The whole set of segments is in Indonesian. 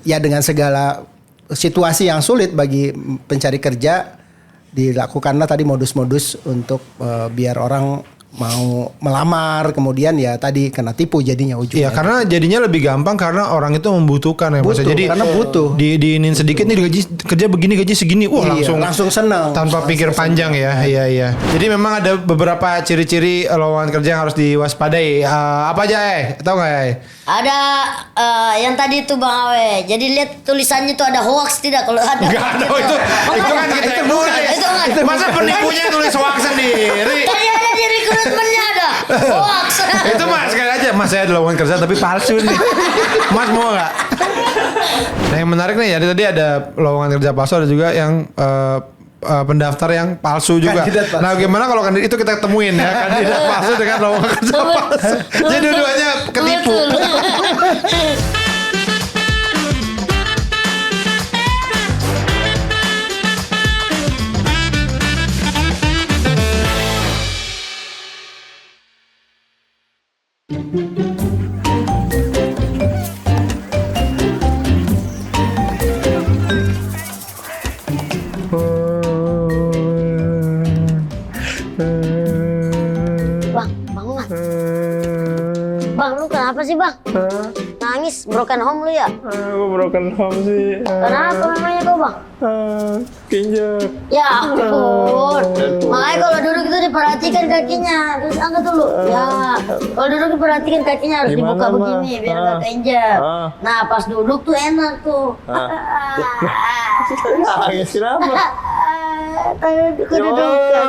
ya dengan segala situasi yang sulit bagi pencari kerja, dilakukanlah tadi modus-modus untuk biar orang mau melamar, kemudian ya tadi kena tipu jadinya ujungnya. Iya, karena jadinya lebih gampang karena orang itu membutuhkan ya, Mas. Jadi karena butuh. Diinin sedikit nih gaji kerja begini, gaji segini. Wah, langsung senang. Tanpa pikir panjang ya. Iya. Jadi memang ada beberapa ciri-ciri lowongan kerja yang harus diwaspadai. Apa aja, tahu enggak, Ada yang tadi itu Bang Awe. Jadi lihat tulisannya itu ada hoax tidak? Kalau ada. Enggak ada itu kan kita yang nulis. Masa penipunya nulis hoax sendiri? Tadi ada di rekrutmennya ada hoax. Itu Mas, sekali aja Mas, saya ada lowongan kerja tapi palsu nih. Mas mau nggak? Nah, yang menarik nih, jadi tadi ada lowongan kerja palsu, ada juga yang pendaftar yang palsu juga. Palsu. Nah, gimana kalau kandidat itu kita temuin ya, kandidat palsu dengan lowongan kerja palsu. Jadi dua-duanya ketipu. Bang, lu kenapa sih Bang? Nangis, broken home lu ya? Gue broken home sih. Kenapa namanya kau Bang? Kinjak. Ya ampun. Makanya kalau duduk itu diperhatikan kakinya. Terus angkat dulu. Ya, kalau duduk diperhatikan kakinya harus Gimana, dibuka Ma? begini biar nggak keinjak. Nah, pas duduk tuh enak tuh. Nangis kenapa? Kedudukan.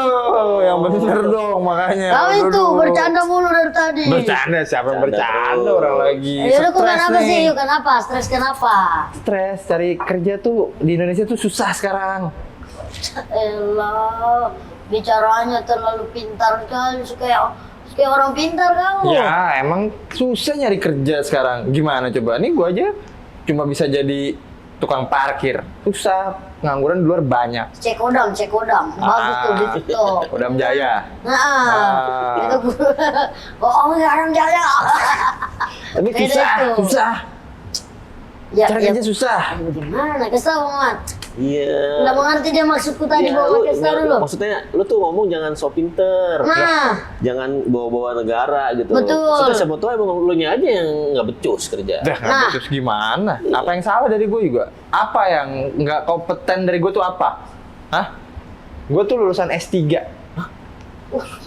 Yang bener dong makanya. Kau itu Duduk. bercanda mulu dari tadi. Bercanda siapa yang bercanda orang lagi. Ya udah, kok Stres kenapa nih. sih? Yuk, kenapa? Stres kenapa? Stres cari kerja tuh di Indonesia tuh susah sekarang. Elah, bicaranya terlalu pintar kali, kayak orang pintar kau. Ya emang susah nyari kerja sekarang. Gimana coba? Nih gua aja cuma bisa jadi tukang parkir. Susah, pengangguran di luar banyak. Cek odam. Bagus tuh di TikTok. Kodam Jaya. Nah, itu bohong orang Jaya. Tapi Beda tuh. susah. Ya, Cari kerja susah. Gimana? Kesel banget. Iya. Nggak mengerti dia maksudku tadi, Iya, bawa kesel dulu. Maksudnya lu tuh ngomong jangan so pinter. Nah. Jangan bawa-bawa negara gitu. Betul. Maksudnya siapa tahu emang lu nya aja yang nggak becus kerja. Dah, nggak becus gimana? Apa yang salah dari gue juga? Apa yang nggak kompeten dari gue tuh apa? Hah? Gue tuh lulusan S3.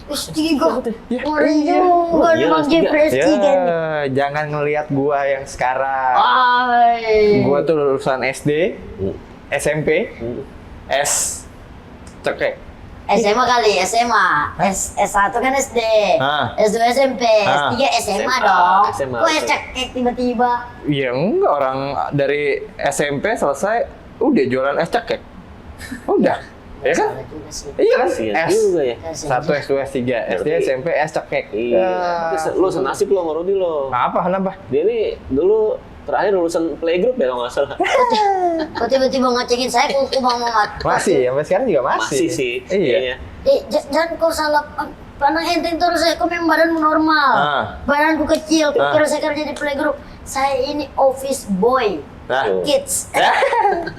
S3 gua. Ya, Ngeri iya. juga Iya, Bang S3. Jeffrey S3 nih. Ya, jangan ngelihat gue yang sekarang. Ay. Gue tuh lulusan SD, SMP, S cekek. SMA kali, SMA. S1 kan SD. S2 SMP, S3 SMA dong. SMA, Kok oke. cekek tiba-tiba? Ya enggak, orang dari SMP selesai udah jualan es cekek. Udah. Ya kan? Salah juga sih. Iya kan? Kasian S juga ya. 1, S2, S3, SD, SMP, S cekek. Iya. Tapi lu senasib lo sama Rudi lo. Apa? Kenapa? Dia nih dulu terakhir lulusan playgroup ya kalau nggak salah. Kok tiba-tiba ngecekin saya kuku Bang Mamat? Masih, sampai sekarang juga masih. Masih sih. Iya. Jangan kau salah pandang enteng terus saya. Kau memang badanmu normal. Badanku kecil, kira saya kerja di playgroup. Saya ini office boy. Nah. Kids.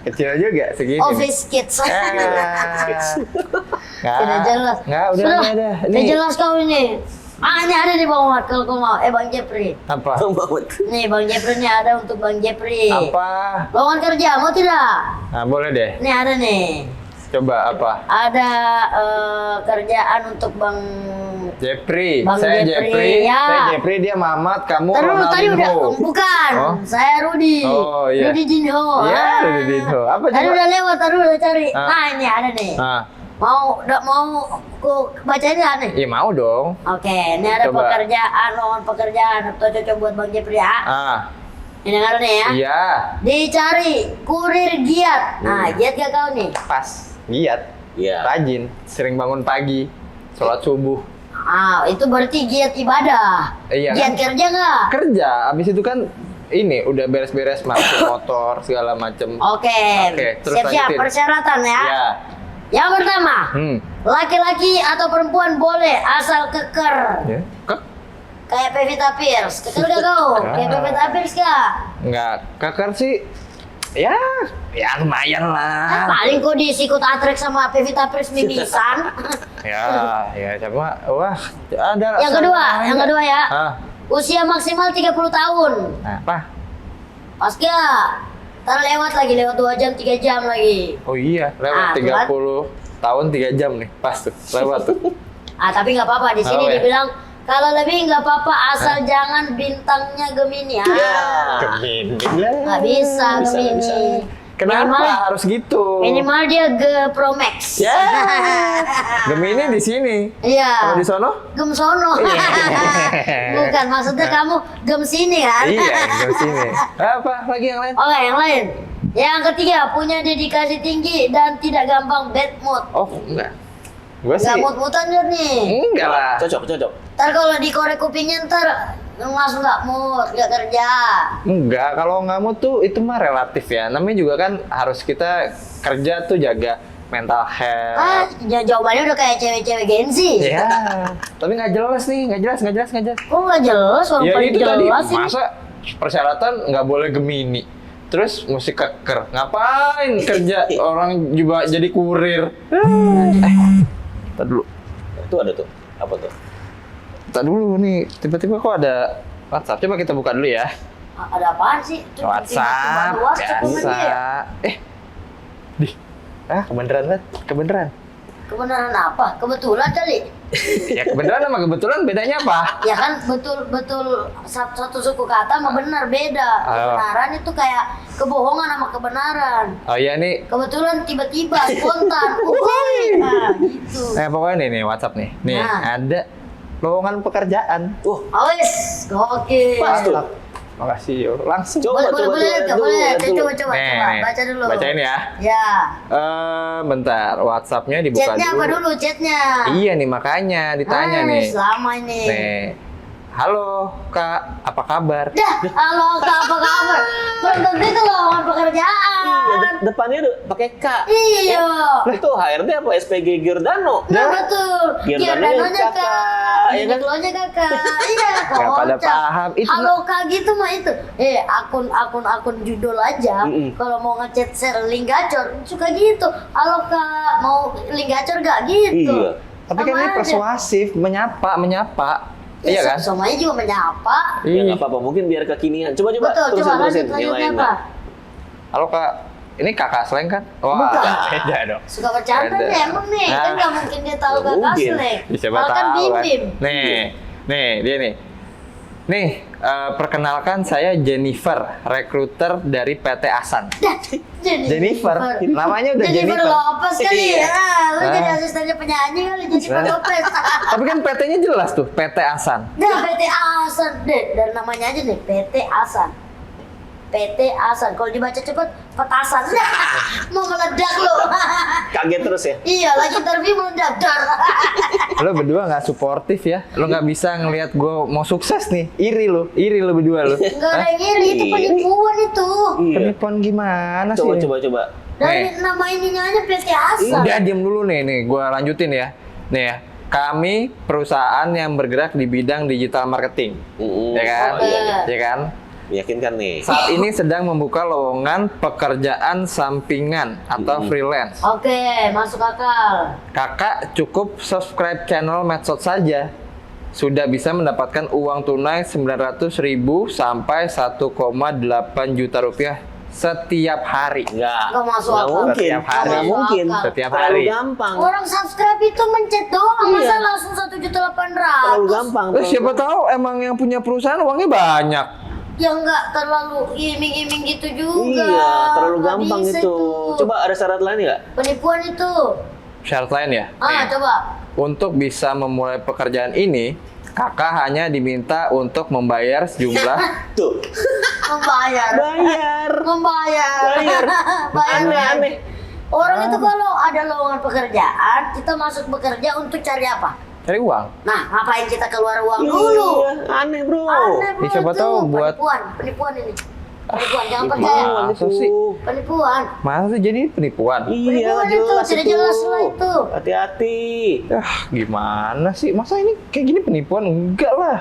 Kecil juga segini. Office kids. Tidak jelas. Nggak, udah ada. Tidak jelas kau ini. Ini ada di Bang Mamat kalau kau mau. Bang Jeffrey. Apa? Nih Bang Jeffrey nih ada untuk Bang Jeffrey. Apa? Lowongan kerja mau tidak? Nah, boleh deh. Nih ada nih. Coba apa? Ada kerjaan untuk Bang Jeffrey. Bang Saya Jeffrey, ya. Saya Jeffrey, dia Mamat, kamu Terus tadi udah Ronaldinho. bukan. Oh? Saya Rudi. Oh, iya. Rudi Jinho. Iya, Rudi Jinho. Apa Tadi coba? udah lewat, tadi udah cari. Ah. Nah, ini ada nih. Nah, Mau ku bacain nggak nih? iya mau dong. Oke, ini ada Coba. lowongan pekerjaan atau cocok buat Bang Jeffrey ya. Ini dengar nih ya. Iya. Dicari kurir giat. Nah, giat gak kau nih? Pas. Giat. Iya. Rajin. Sering bangun pagi. Sholat subuh. Itu berarti giat ibadah. Iya Giat kan? kerja nggak? Kerja. Abis itu kan ini udah beres-beres masuk motor segala macem. Oke, terus siap-siap lanjutin. persyaratan ya. Iya. Yang pertama, laki-laki atau perempuan boleh asal keker. Ya. Kayak Pevita Pierce. Keker gak kau? Kayak Pevita Pierce gak? Enggak. Keker sih Ya lumayan lah. Paling kok diisi ikut atrek sama Pevita Pres mimisan. Ya cuma wah ada. Yang kedua ya. Ah, Usia maksimal 30 tahun. nah, apa? Pas gak? Ntar lewat 2 jam, 3 jam lagi. Oh iya, lewat tuh kan. 30 tahun 3 jam nih, pas tuh, lewat tuh. Tapi nggak apa-apa. Di sini Oh, ya. dibilang kalau lebih nggak apa-apa asal jangan bintangnya Gemini. Gemini. Nggak bisa Gemini. Kenapa Minimal- harus gitu? Minimal dia Pro Max. Ya. Gemini di sini. Iya. Kalau di sono? Gem sono. Bukan, maksudnya kamu gem sini kan? Iya, di sini. Apa lagi yang lain? Oke, yang lain. Yang ketiga, punya dedikasi tinggi dan tidak gampang bad mood. Oh, enggak. Gua sih Gak mood-moodan dia nih. enggak lah. Cocok. Ntar kalau dikorek kupingnya ntar langsung gak mood, gak kerja. Enggak, kalau nggak mau tuh itu mah relatif ya. Namanya juga kan harus kita kerja tuh jaga mental health. Jawabannya udah kayak cewek-cewek Gen Z. Ya, tapi nggak jelas nih, nggak jelas. Kok gak jelas? Orang Ya paling itu tadi, jelas ini. masa persyaratan nggak boleh Gemini. Terus mesti keker. Ngapain kerja orang juga jadi kurir? Tadi dulu. Itu ada tuh. Apa tuh? Tadi dulu nih, tiba-tiba kok ada WhatsApp. Coba kita buka dulu ya. Ada apaan sih? Itu WhatsApp, WhatsApp sama biasa. dia. Kebenaran. Kebenaran apa? Kebetulan kali. Ya kebenaran sama kebetulan bedanya apa? Ya kan betul satu suku kata sama benar beda. Kebenaran itu kayak kebohongan sama kebenaran. Oh iya nih. Kebetulan tiba-tiba spontan. Nah, gitu. Nah pokoknya nih WhatsApp nih. Nih Nah. ada lowongan pekerjaan. Awes, gokil. Pas tuh. Makasih yo. Langsung. Boleh, lihat dulu. coba. Nih, Baca dulu. Bacain ya. Ya. Bentar, WhatsApp-nya dibuka Chatnya dulu. apa dulu chatnya? Iya nih makanya ditanya nih. Selama ini. Nih. Halo Kak, apa kabar? Dah, halo Kak, apa kabar? Belum tentu itu lowongan pekerjaan. Iya, depannya udah pakai K. Iya. Itu HRD apa SPG Giordano? Nah, betul. Giordanonya Giordanonya kakak, Kak. ya kan? Giordanonya Kakak. Iya, Nggak pada kocak. paham. Itu Halo Kak gitu mah itu. Akun judul aja. Kalau mau ngechat share link gacor, suka gitu. Halo Kak, mau link gacor gak gitu? Iya. tapi kan Sama ini aja. persuasif, menyapa. Iya kan? Semuanya juga menyapa. Ya nggak apa-apa, mungkin biar kekinian. Coba Betul, terusin coba terusin lanjut yang lain. apa? Halo Kak, ini kakak slang kan? Wah, Bukan. beda dong. Suka bercanda Ada. nih emang nih, kan Nah. gak mungkin dia tahu Nggak kakak mungkin. selek. Siapa Malah kan tahu kan. bim-bim. Nih dia nih. Nih, perkenalkan saya Jennifer, rekruter dari PT Asan. Jennifer. Namanya udah Jennifer. Lopez kali ya. Lu Ah. jadi asistennya penyanyi kali Jennifer Nah. Lopez. Tapi kan PT-nya jelas tuh, PT Asan. Nah, PT Asan deh, dan namanya aja nih, PT Asan. PT Asan, kalau dibaca cepet, petasan. Mau meledak lo. Kaget terus ya. Iya, lagi interview meledak. Dar. Lo berdua nggak suportif ya? Lo nggak bisa ngelihat gue mau sukses nih. Iri lo berdua lo. Enggak ada yang iri, itu Iya. penipuan itu. Penipuan gimana sih? Coba. Dari nama ininya aja PT Asan. Udah diam dulu nih, gue lanjutin ya. Nih ya, kami perusahaan yang bergerak di bidang digital marketing, ya kan? Oke. Ya kan? Meyakinkan nih. Saat ini sedang membuka lowongan pekerjaan sampingan atau freelance. Oke, masuk akal. Kakak cukup subscribe channel medsos saja. Sudah bisa mendapatkan uang tunai 900.000 sampai 1,8 juta rupiah setiap hari. Enggak. Nggak masuk Nggak akal. mungkin. Setiap hari. Nggak mungkin. Setiap Terlalu hari. gampang. Orang subscribe itu mencet doang, masa langsung 1.800.000? Terlalu gampang. Siapa tahu emang yang punya perusahaan uangnya banyak. Ya nggak terlalu iming-iming gitu juga. Iya, terlalu Nggak gampang bisa itu. Coba ada syarat lain nggak? Penipuan itu. Syarat lain ya? Coba. Untuk bisa memulai pekerjaan ini, kakak hanya diminta untuk membayar sejumlah Tuh. Membayar. Bayar. Membayar. Bayar. Aneh-aneh. Orang itu kalau ada lowongan pekerjaan, kita masuk bekerja untuk cari apa? cari uang. Nah, ngapain kita keluar uang dulu? Iya, aneh bro. Aneh bro, siapa itu. tahu buat- Penipuan ini. Penipuan, jangan percaya. Masa sih? Penipuan. Masa sih jadi penipuan? Iya, Penipuan itu, jelas tidak itu. jelas lah itu. Hati-hati. Gimana sih? Masa ini kayak gini penipuan? Enggak lah.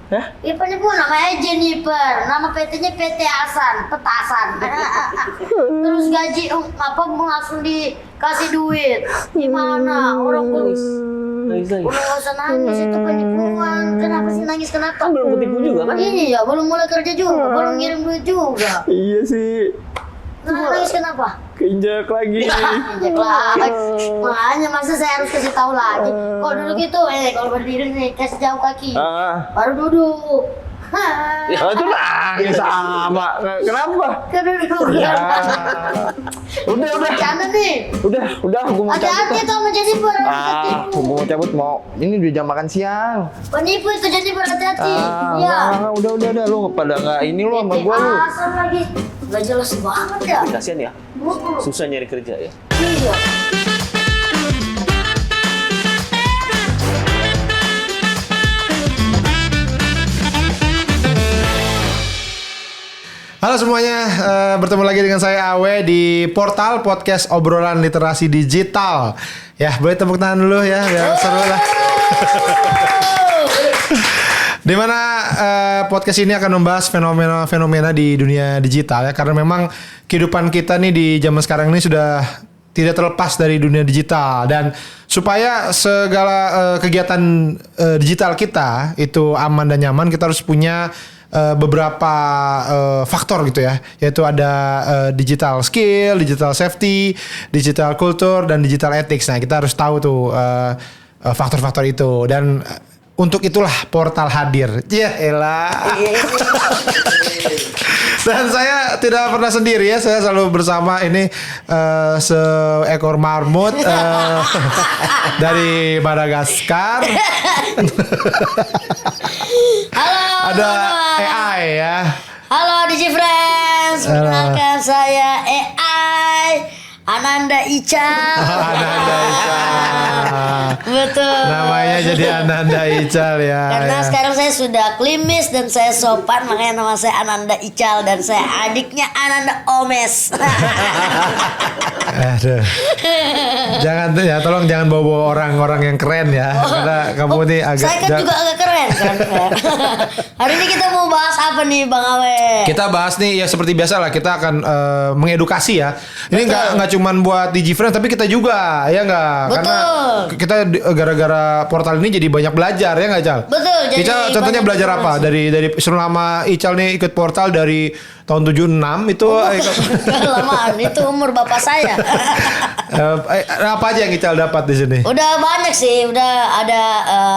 Ya penipuan namanya Jennifer, nama PT-nya PT Hasan, Petasan. Terus gaji mau langsung dikasih duit. Gimana? Orang tulis. Nangis lagi. Udah gak usah nangis, itu penipuan. Kenapa sih nangis, kenapa? Kan belum ketipu juga kan? Iya, belum mulai kerja juga, belum ngirim duit juga. Iya sih. Nah, nangis kenapa? Keinjak lagi. Injek lagi. Makanya masa saya harus kasih tahu lagi. Kalau dulu gitu, kalau berdiri nih kasih jauh kaki. Baru duduk. Oh, itu nangis sama. Kenapa? Kan duduk. Ya. Udah. Bercanda nih. Udah, gue mau Hati-hati cabut. tuh sama Jennifer. Gue mau cabut mau. Ini udah jam makan siang. Penipu itu Jennifer, hati-hati. Iya. Udah, lu pada nggak ini lu sama gue lu. Asal lagi. Gak jelas banget ya. Kasian ya. Susah nyari kerja ya. Iya. Halo semuanya, bertemu lagi dengan saya Awe di portal podcast obrolan literasi digital. Ya, boleh tepuk tangan dulu ya, biar seru lah. Dimana podcast ini akan membahas fenomena-fenomena di dunia digital ya, karena memang kehidupan kita nih di zaman sekarang ini sudah tidak terlepas dari dunia digital, dan supaya segala kegiatan digital kita itu aman dan nyaman, kita harus punya beberapa faktor gitu ya, yaitu ada digital skill, digital safety, digital culture, dan digital ethics. Nah, kita harus tahu tuh faktor-faktor itu, dan untuk itulah portal hadir. Ya elah. Dan saya tidak pernah sendiri ya, saya selalu bersama ini seekor marmut dari Madagaskar. Halo. Ada AI ya. Halo DigiFriends, perkenalkan saya AI Ananda Ica. Ananda Ical. Betul. Namanya jadi Ananda Ical ya. Karena ya. sekarang saya sudah klimis dan saya sopan, makanya nama saya Ananda Ical dan saya adiknya Ananda Omes. Aduh. Jangan ya, tolong jangan bawa orang-orang yang keren ya. Karena kamu nih agak Saya kan juga agak keren kan. Hari ini kita mau bahas apa nih Bang Awe? kita bahas nih ya seperti biasa lah, kita akan mengedukasi ya. Ini nggak cuman buat DigiFriends tapi kita juga ya nggak, karena kita gara-gara portal ini jadi banyak belajar ya nggak Cal? Betul. Jadi Ical contohnya banyak belajar apa informasi. dari selama Ical nih ikut portal dari tahun 76 itu Kelamaan itu umur bapak saya. apa aja yang Ical dapat di sini? Udah banyak sih, udah ada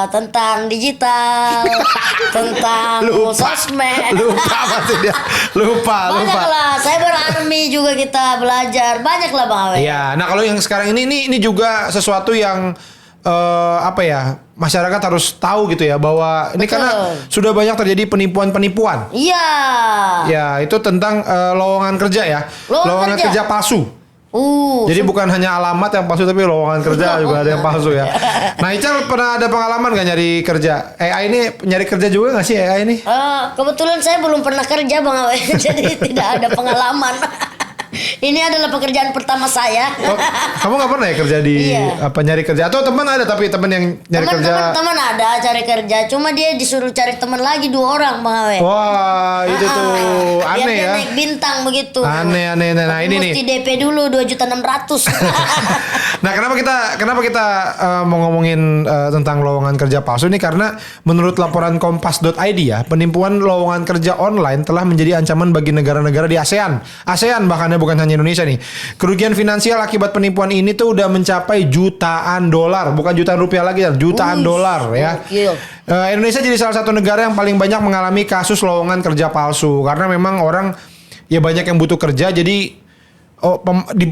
tentang digital, tentang sosmed. Lupa pasti dia. Lupa. Banyak lah, cyber army juga kita belajar, banyak lah Bang Awe. Iya, nah kalau yang sekarang ini juga sesuatu yang apa ya, masyarakat harus tahu gitu ya, bahwa ini karena sudah banyak terjadi penipuan-penipuan. Iya. Ya, itu tentang lowongan kerja ya. Lowongan kerja palsu. Jadi bukan hanya alamat yang palsu tapi lowongan kerja juga ada yang palsu ya. Nah, Ical pernah ada pengalaman gak nyari kerja? AI ini nyari kerja juga gak sih AI ini? Kebetulan saya belum pernah kerja Bang Awe, jadi tidak ada pengalaman. Ini adalah pekerjaan pertama saya. Oh, kamu gak pernah ya kerja di apa, nyari kerja? Atau teman ada tapi teman yang nyari kerja? Teman ada cari kerja, cuma dia disuruh cari teman lagi 2 orang Bang Awe. Wah, itu tuh Biar aneh dia ya. naik bintang begitu. Aneh. Nah, ini nih. Mesti DP dulu 2.600.000. Nah, kenapa kita mau ngomongin tentang lowongan kerja palsu ini, karena menurut laporan kompas.id ya, penipuan lowongan kerja online telah menjadi ancaman bagi negara-negara di ASEAN bahkan ya, bukan hanya Indonesia nih. Kerugian finansial akibat penipuan ini tuh udah mencapai jutaan dolar, bukan jutaan rupiah lagi, jutaan dolar ya. Indonesia jadi salah satu negara yang paling banyak mengalami kasus lowongan kerja palsu, karena memang orang ya banyak yang butuh kerja, jadi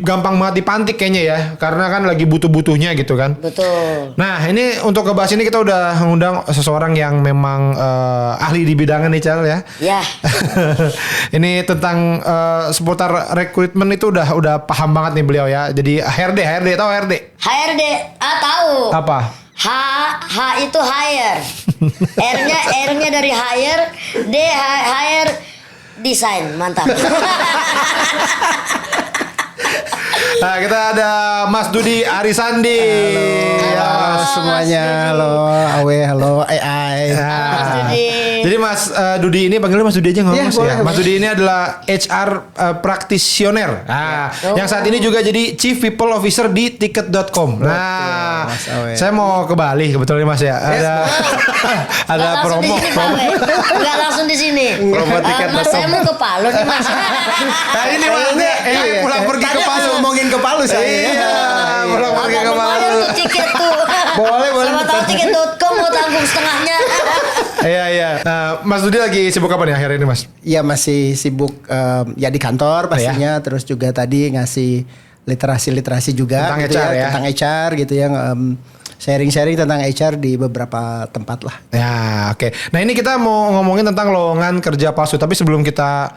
gampang banget dipantik kayaknya ya, karena kan lagi butuh-butuhnya gitu kan. Betul. Nah, ini untuk ngebahas ini kita udah mengundang seseorang yang memang ahli di bidangnya nih Cal ya. Ya. Ini tentang seputar rekrutmen itu udah paham banget nih beliau ya. Jadi HRD tahu HRD? HRD, tahu. Apa? H itu hire. R-nya dari hire, hire design, mantap. Nah, kita ada Mas Dudi Arisandi. Halo semuanya, halo Awe, halo AI. Mas Dudi. Jadi Mas Dudi ini panggilnya Mas Dudi aja nggak Iya, Mas boleh, ya. Mas Dudi ini adalah HR practitioner. Nah, yang saat ini juga jadi Chief People Officer di tiket.com. Nah, Mas Awe. saya mau ke Bali kebetulan Mas ya. Ada promo. Enggak langsung di sini. Promo tiket Mas saya mau ke Palu nih Mas. Nah, ini Masnya pulang pergi ke Tadi habis Palu. ngomongin ke Palu saya. Iya, pulang pergi Agak ke lumayan Palu. tuh tiket tuh. Boleh. Siapa tahu tiket.com mau tanggung setengahnya. Iya. Nah, Mas Dudi lagi sibuk apa nih akhir ini Mas? Iya masih sibuk ya di kantor pastinya, terus juga tadi ngasih literasi juga Tentang gitu HR ya. tentang HR gitu ya, sharing-sharing tentang HR di beberapa tempat lah. Ya, oke. Nah, ini kita mau ngomongin tentang lowongan kerja palsu. Tapi sebelum kita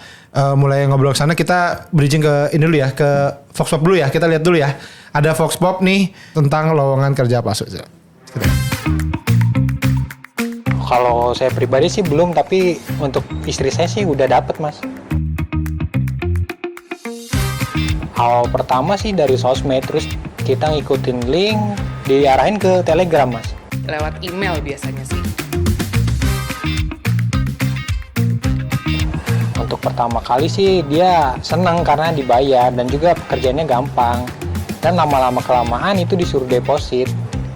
mulai ngobrol ke sana, kita bridging ke ini dulu ya, ke Vox Pop dulu ya. Kita lihat dulu ya. Ada Vox Pop nih tentang lowongan kerja palsu. Kalau saya pribadi sih belum, tapi untuk istri saya sih udah dapet Mas. Awal pertama sih dari sosmed, terus kita ngikutin link, diarahin ke Telegram Mas. Lewat email biasanya sih. Untuk pertama kali sih dia senang karena dibayar dan juga pekerjaannya gampang. Dan lama-lama kelamaan itu disuruh deposit.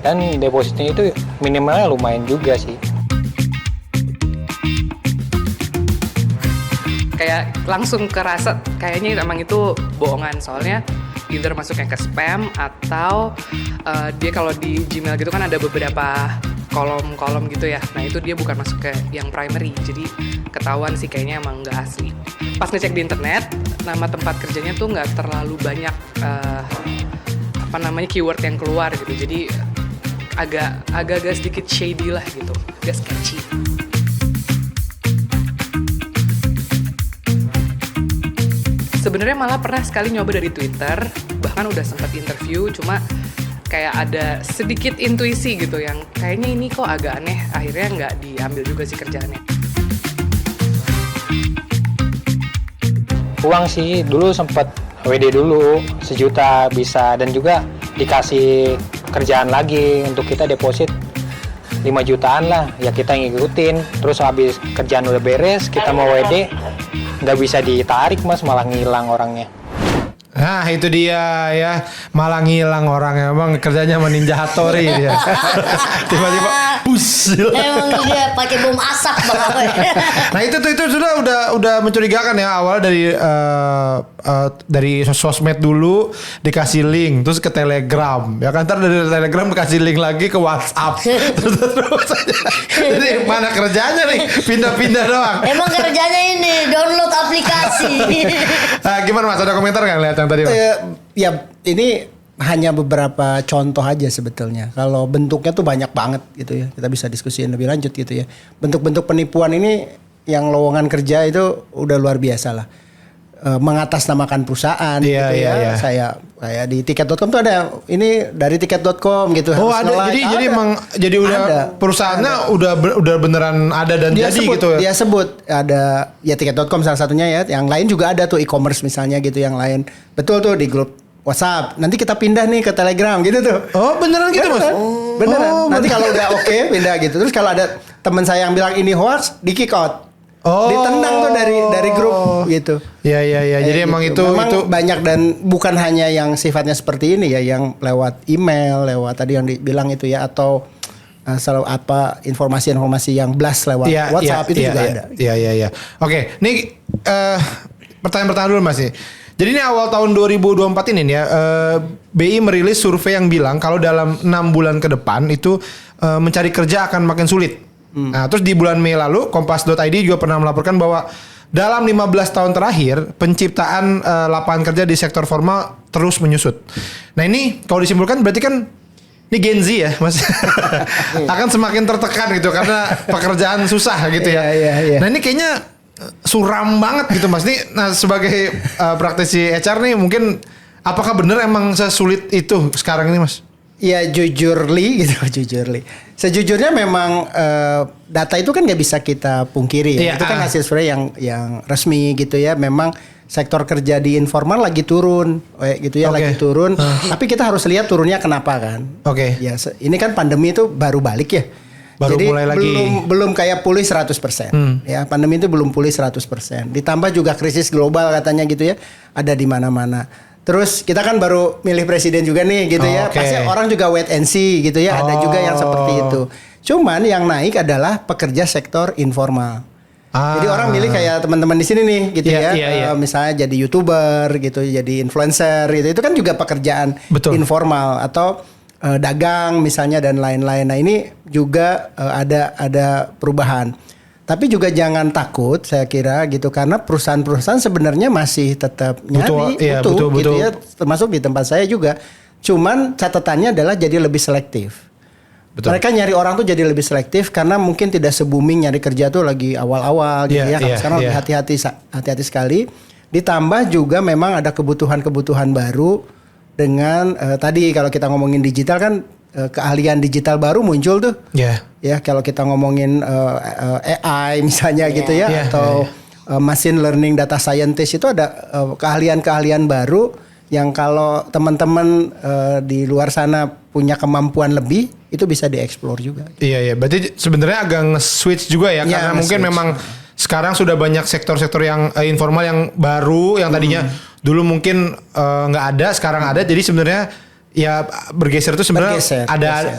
Dan depositnya itu minimalnya lumayan juga sih. Kayak langsung kerasa kayaknya emang itu bohongan, soalnya either masuknya ke spam atau dia kalau di Gmail gitu kan ada beberapa kolom-kolom gitu ya. Nah itu dia bukan masuk ke yang primary, jadi ketahuan sih kayaknya emang nggak asli. Pas ngecek di internet, nama tempat kerjanya tuh nggak terlalu banyak keyword yang keluar gitu. Jadi agak sedikit shady lah gitu, agak sketchy. Sebenarnya malah pernah sekali nyoba dari Twitter, bahkan udah sempat interview, cuma kayak ada sedikit intuisi gitu yang kayaknya ini kok agak aneh, akhirnya nggak diambil juga sih kerjaannya. Uang sih dulu sempat WD dulu 1 juta bisa, dan juga dikasih kerjaan lagi untuk kita deposit 5 jutaan lah, ya kita ngikutin. Terus habis kerjaan udah beres, kita mau WD nggak bisa ditarik Mas, malah ngilang orangnya. Nah, itu dia ya, malah ngilang orangnya. Emang kerjanya sama Ninja Hattori dia. Tiba-tiba pusil. Emang dia pakai bom asap Bang. Nah, itu udah mencurigakan ya, awal dari sosmed dulu dikasih link, terus ke Telegram. Ya kan, ntar dari Telegram dikasih link lagi ke WhatsApp. terus aja. Jadi mana kerjanya nih? Pindah-pindah doang. Emang kerjanya ini download aplikasi. Nah, gimana Mas? Ada komentar nggak lihat yang tadi Mas? Ya ini hanya beberapa contoh aja sebetulnya. Kalau bentuknya tuh banyak banget gitu ya. Kita bisa diskusiin lebih lanjut gitu ya. Bentuk-bentuk penipuan ini yang lowongan kerja itu udah luar biasa lah. Mengatasnamakan perusahaan Iya, gitu ya. iya. Saya kayak di tiket.com tuh ada ini dari tiket.com gitu. Oh, harus ada. nge-like. Jadi emang jadi udah Ada. perusahaannya udah beneran ada dan Dia jadi sebut, gitu ya. Dia sebut ada ya tiket.com salah satunya ya. Yang lain juga ada tuh e-commerce misalnya gitu yang lain. Betul tuh di grup WhatsApp. Nanti kita pindah nih ke Telegram gitu tuh. Oh, beneran gitu Mas? Beneran. Oh, Nanti beneran. kalau udah oke pindah gitu. Terus kalau ada teman saya yang bilang ini hoax, di kick out. Oh. Ditendang tuh dari grup gitu. Iya. Jadi Kayak emang gitu. itu Memang banyak dan bukan hanya yang sifatnya seperti ini ya, yang lewat email, lewat tadi yang dibilang itu ya, atau selalu apa informasi-informasi yang blast lewat WhatsApp itu juga ada. Iya. Oke, nih pertanyaan dulu Mas nih. Jadi ini awal tahun 2024 ini nih ya, BI merilis survei yang bilang kalau dalam 6 bulan ke depan itu mencari kerja akan makin sulit. Nah, terus di bulan Mei lalu Kompas.id juga pernah melaporkan bahwa dalam 15 tahun terakhir penciptaan lapangan kerja di sektor formal terus menyusut. Nah, ini kalau disimpulkan berarti kan ini Gen Z ya, Mas. Akan semakin tertekan gitu karena pekerjaan susah gitu ya. Iya. Nah, ini kayaknya suram banget gitu Mas. Nah, sebagai praktisi HR nih mungkin apakah benar emang sesulit itu sekarang ini Mas? Ya jujurly gitu, jujurly. Sejujurnya memang data itu kan nggak bisa kita pungkiri ya. Iya, Itu kan hasil survei yang resmi gitu ya. Memang sektor kerja di informal lagi turun, gitu ya, Oke. lagi turun. Tapi kita harus lihat turunnya kenapa kan? Oke. Ya, ini kan pandemi itu baru balik ya. Baru Jadi mulai lagi. belum kayak pulih 100%. Ya, pandemi itu belum pulih 100%. Ditambah juga krisis global katanya gitu ya, ada di mana-mana. Terus kita kan baru milih presiden juga nih gitu ya. Oke. Pasti orang juga wait and see gitu ya, ada juga yang seperti itu. Cuman yang naik adalah pekerja sektor informal. Jadi orang milih kayak teman-teman di sini nih gitu Iya, ya. iya. Misalnya jadi YouTuber gitu, jadi influencer gitu. Itu kan juga pekerjaan Betul. informal atau dagang misalnya dan lain-lain. Nah, ini juga ada perubahan. Tapi juga jangan takut saya kira gitu, karena perusahaan-perusahaan sebenarnya masih tetap nyari butuh, gitu betul. ya, termasuk di tempat saya juga. Cuman catatannya adalah jadi lebih selektif. Betul. Mereka nyari orang tuh jadi lebih selektif karena mungkin tidak se-booming nyari kerja tuh lagi awal-awal gitu ya. Sekarang lebih hati-hati sekali. Ditambah juga memang ada kebutuhan-kebutuhan baru dengan tadi kalau kita ngomongin digital kan keahlian digital baru muncul tuh. Ya. Ya, kalau kita ngomongin AI misalnya gitu ya, atau machine learning data scientist, itu ada keahlian-keahlian baru yang kalau teman-teman di luar sana punya kemampuan lebih, itu bisa dieksplor juga. Iya. Berarti sebenarnya agak nge-switch juga ya, Iya, karena mungkin nge-switch. memang sekarang sudah banyak sektor-sektor yang informal yang baru, yang tadinya dulu mungkin nggak ada, sekarang ada. Jadi sebenarnya ya bergeser itu sebenarnya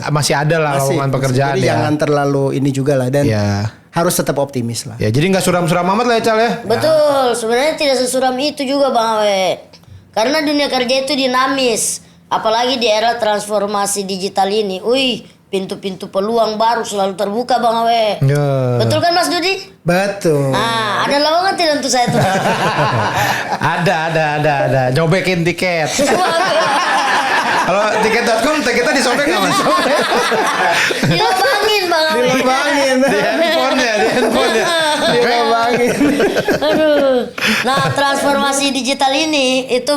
masih ada lah lowongan pekerjaan Jadi ya. jangan terlalu ini juga lah, dan Ya. harus tetap optimis lah. Ya, jadi nggak suram-suram amat lah ya, Cal ya. Betul, sebenarnya tidak sesuram itu juga Bang Awe. Karena dunia kerja itu dinamis, apalagi di era transformasi digital ini. Pintu-pintu peluang baru selalu terbuka Bang Awe. Ya. Betul kan Mas Dudi? Betul. Nah, ada lowongan tidak untuk saya tuh? Ada. Nyobekin tiket. Kalau tiket.com tiketnya disobek nggak Mas? Dilobangin Bang Awe. Dilobangin. Di handphonenya. Dilobangin. Aduh. Nah, transformasi digital ini itu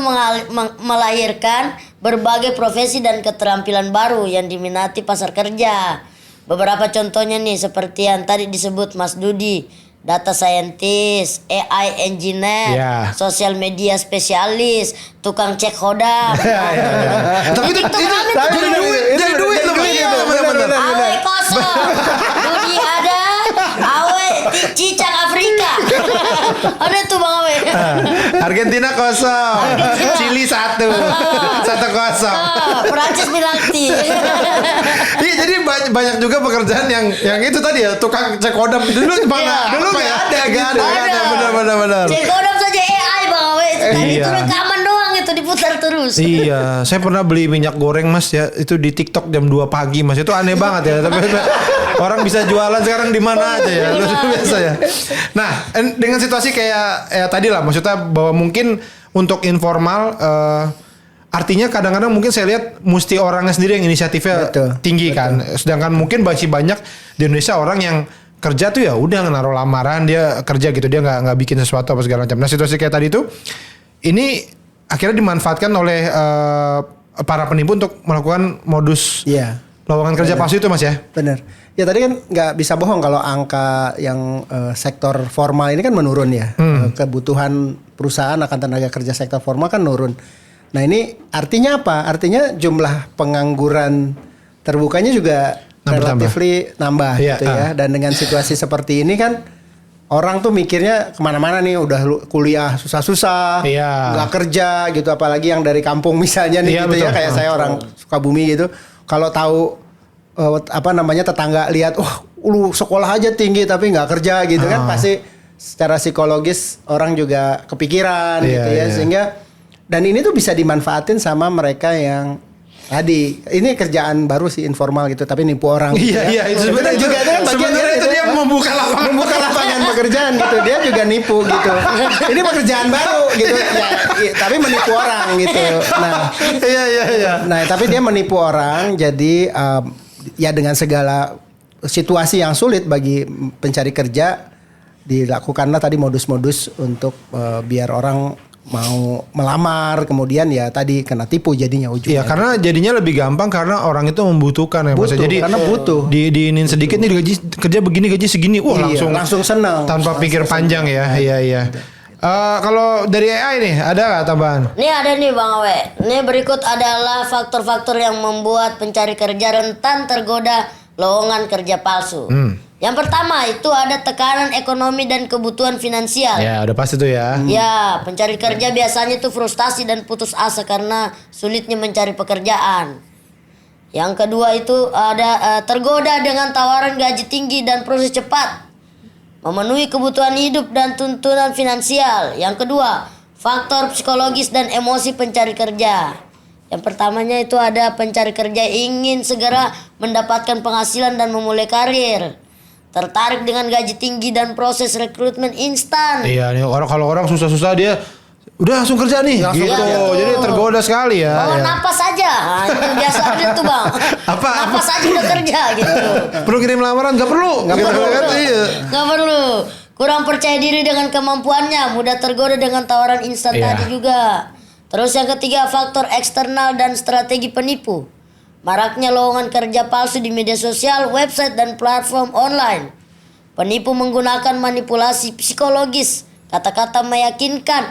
melahirkan berbagai profesi dan keterampilan baru yang diminati pasar kerja. Beberapa contohnya nih seperti yang tadi disebut Mas Dudi, data scientist, AI engineer, sosial media spesialis, tukang cek hodam. Tapi itu jadi duit loh. Bener-bener. Awe kosong, Dudi ada, Awe cicak Afrika. Ada tuh Bang Awe. Argentina kosong, Chili 1-0. Perancis penalti. Iya, jadi banyak juga pekerjaan yang itu tadi ya, tukang cek kodam dulu mana? Dulu nggak ada. Benar. Cek kodam saja AI Bang Awe itu tadi Iya. itu rekaman doang itu diputar terus. Iya, saya pernah beli minyak goreng Mas ya, itu di TikTok jam 2 pagi Mas. Itu aneh banget ya, tapi orang bisa jualan sekarang di mana aja ya, luar biasa ya. Nah, dengan situasi kayak tadi lah, maksudnya bahwa mungkin untuk informal artinya kadang-kadang mungkin saya lihat mesti orangnya sendiri yang inisiatifnya tinggi kan. Sedangkan mungkin masih banyak di Indonesia orang yang kerja tuh ya udah naruh lamaran, dia kerja gitu, dia nggak bikin sesuatu apa segala macam. Nah, situasi kayak tadi tuh ini akhirnya dimanfaatkan oleh para penipu untuk melakukan modus lowongan kerja palsu itu Mas ya. Bener. Ya tadi kan nggak bisa bohong kalau angka yang sektor formal ini kan menurun ya. Kebutuhan perusahaan akan tenaga kerja sektor formal kan menurun. Nah, ini artinya apa? Artinya jumlah pengangguran terbukanya juga relatif nambah gitu ya. Dan dengan situasi seperti ini kan orang tuh mikirnya kemana-mana nih, udah kuliah susah-susah, nggak kerja gitu. Apalagi yang dari kampung misalnya nih gitu ya, kayak saya orang Sukabumi gitu. Kalau tahu tetangga lihat, lu sekolah aja tinggi tapi nggak kerja gitu kan, pasti secara psikologis orang juga kepikiran gitu ya. Sehingga dan ini tuh bisa dimanfaatin sama mereka yang tadi, ini kerjaan baru sih informal gitu, tapi nipu orang. Iya, itu sebenarnya itu dia membuka lapangan pekerjaan gitu, dia juga nipu gitu. Ini pekerjaan baru gitu, tapi menipu orang gitu. Nah, Nah, tapi dia menipu orang, jadi ya dengan segala situasi yang sulit bagi pencari kerja, dilakukanlah tadi modus-modus untuk biar orang mau melamar, kemudian ya tadi kena tipu jadinya ujungnya. Iya, karena jadinya lebih gampang karena orang itu membutuhkan ya Mas. Jadi karena butuh. Diinin sedikit nih, gaji kerja begini, gaji segini. Wah, langsung senang. Tanpa pikir panjang ya. Iya. Kalau dari AI nih ada nggak tambahan? Nih ada nih Bang Awe. Nih berikut adalah faktor-faktor yang membuat pencari kerja rentan tergoda lowongan kerja palsu. Yang pertama itu ada tekanan ekonomi dan kebutuhan finansial. Ya udah pasti tuh ya. Ya, pencari kerja biasanya itu frustasi dan putus asa karena sulitnya mencari pekerjaan. Yang kedua itu ada tergoda dengan tawaran gaji tinggi dan proses cepat. Memenuhi kebutuhan hidup dan tuntunan finansial. Yang kedua, faktor psikologis dan emosi pencari kerja. Yang pertamanya itu ada pencari kerja ingin segera mendapatkan penghasilan dan memulai karir. Tertarik dengan gaji tinggi dan proses rekrutmen instan. Iya nih kalau orang susah-susah dia udah langsung kerja nih gitu. Iya, Jadi tergoda sekali ya. Bawa ya. napas aja. Nah, itu biasa ada tuh Bang. Napas aja udah kerja gitu. Perlu kirim lamaran nggak perlu. Nggak perlu. Iya. Nggak perlu. Kurang percaya diri dengan kemampuannya, mudah tergoda dengan tawaran instan Iya. tadi juga. Terus yang ketiga, faktor eksternal dan strategi penipu. Maraknya lowongan kerja palsu di media sosial, website dan platform online. Penipu menggunakan manipulasi psikologis, kata-kata meyakinkan,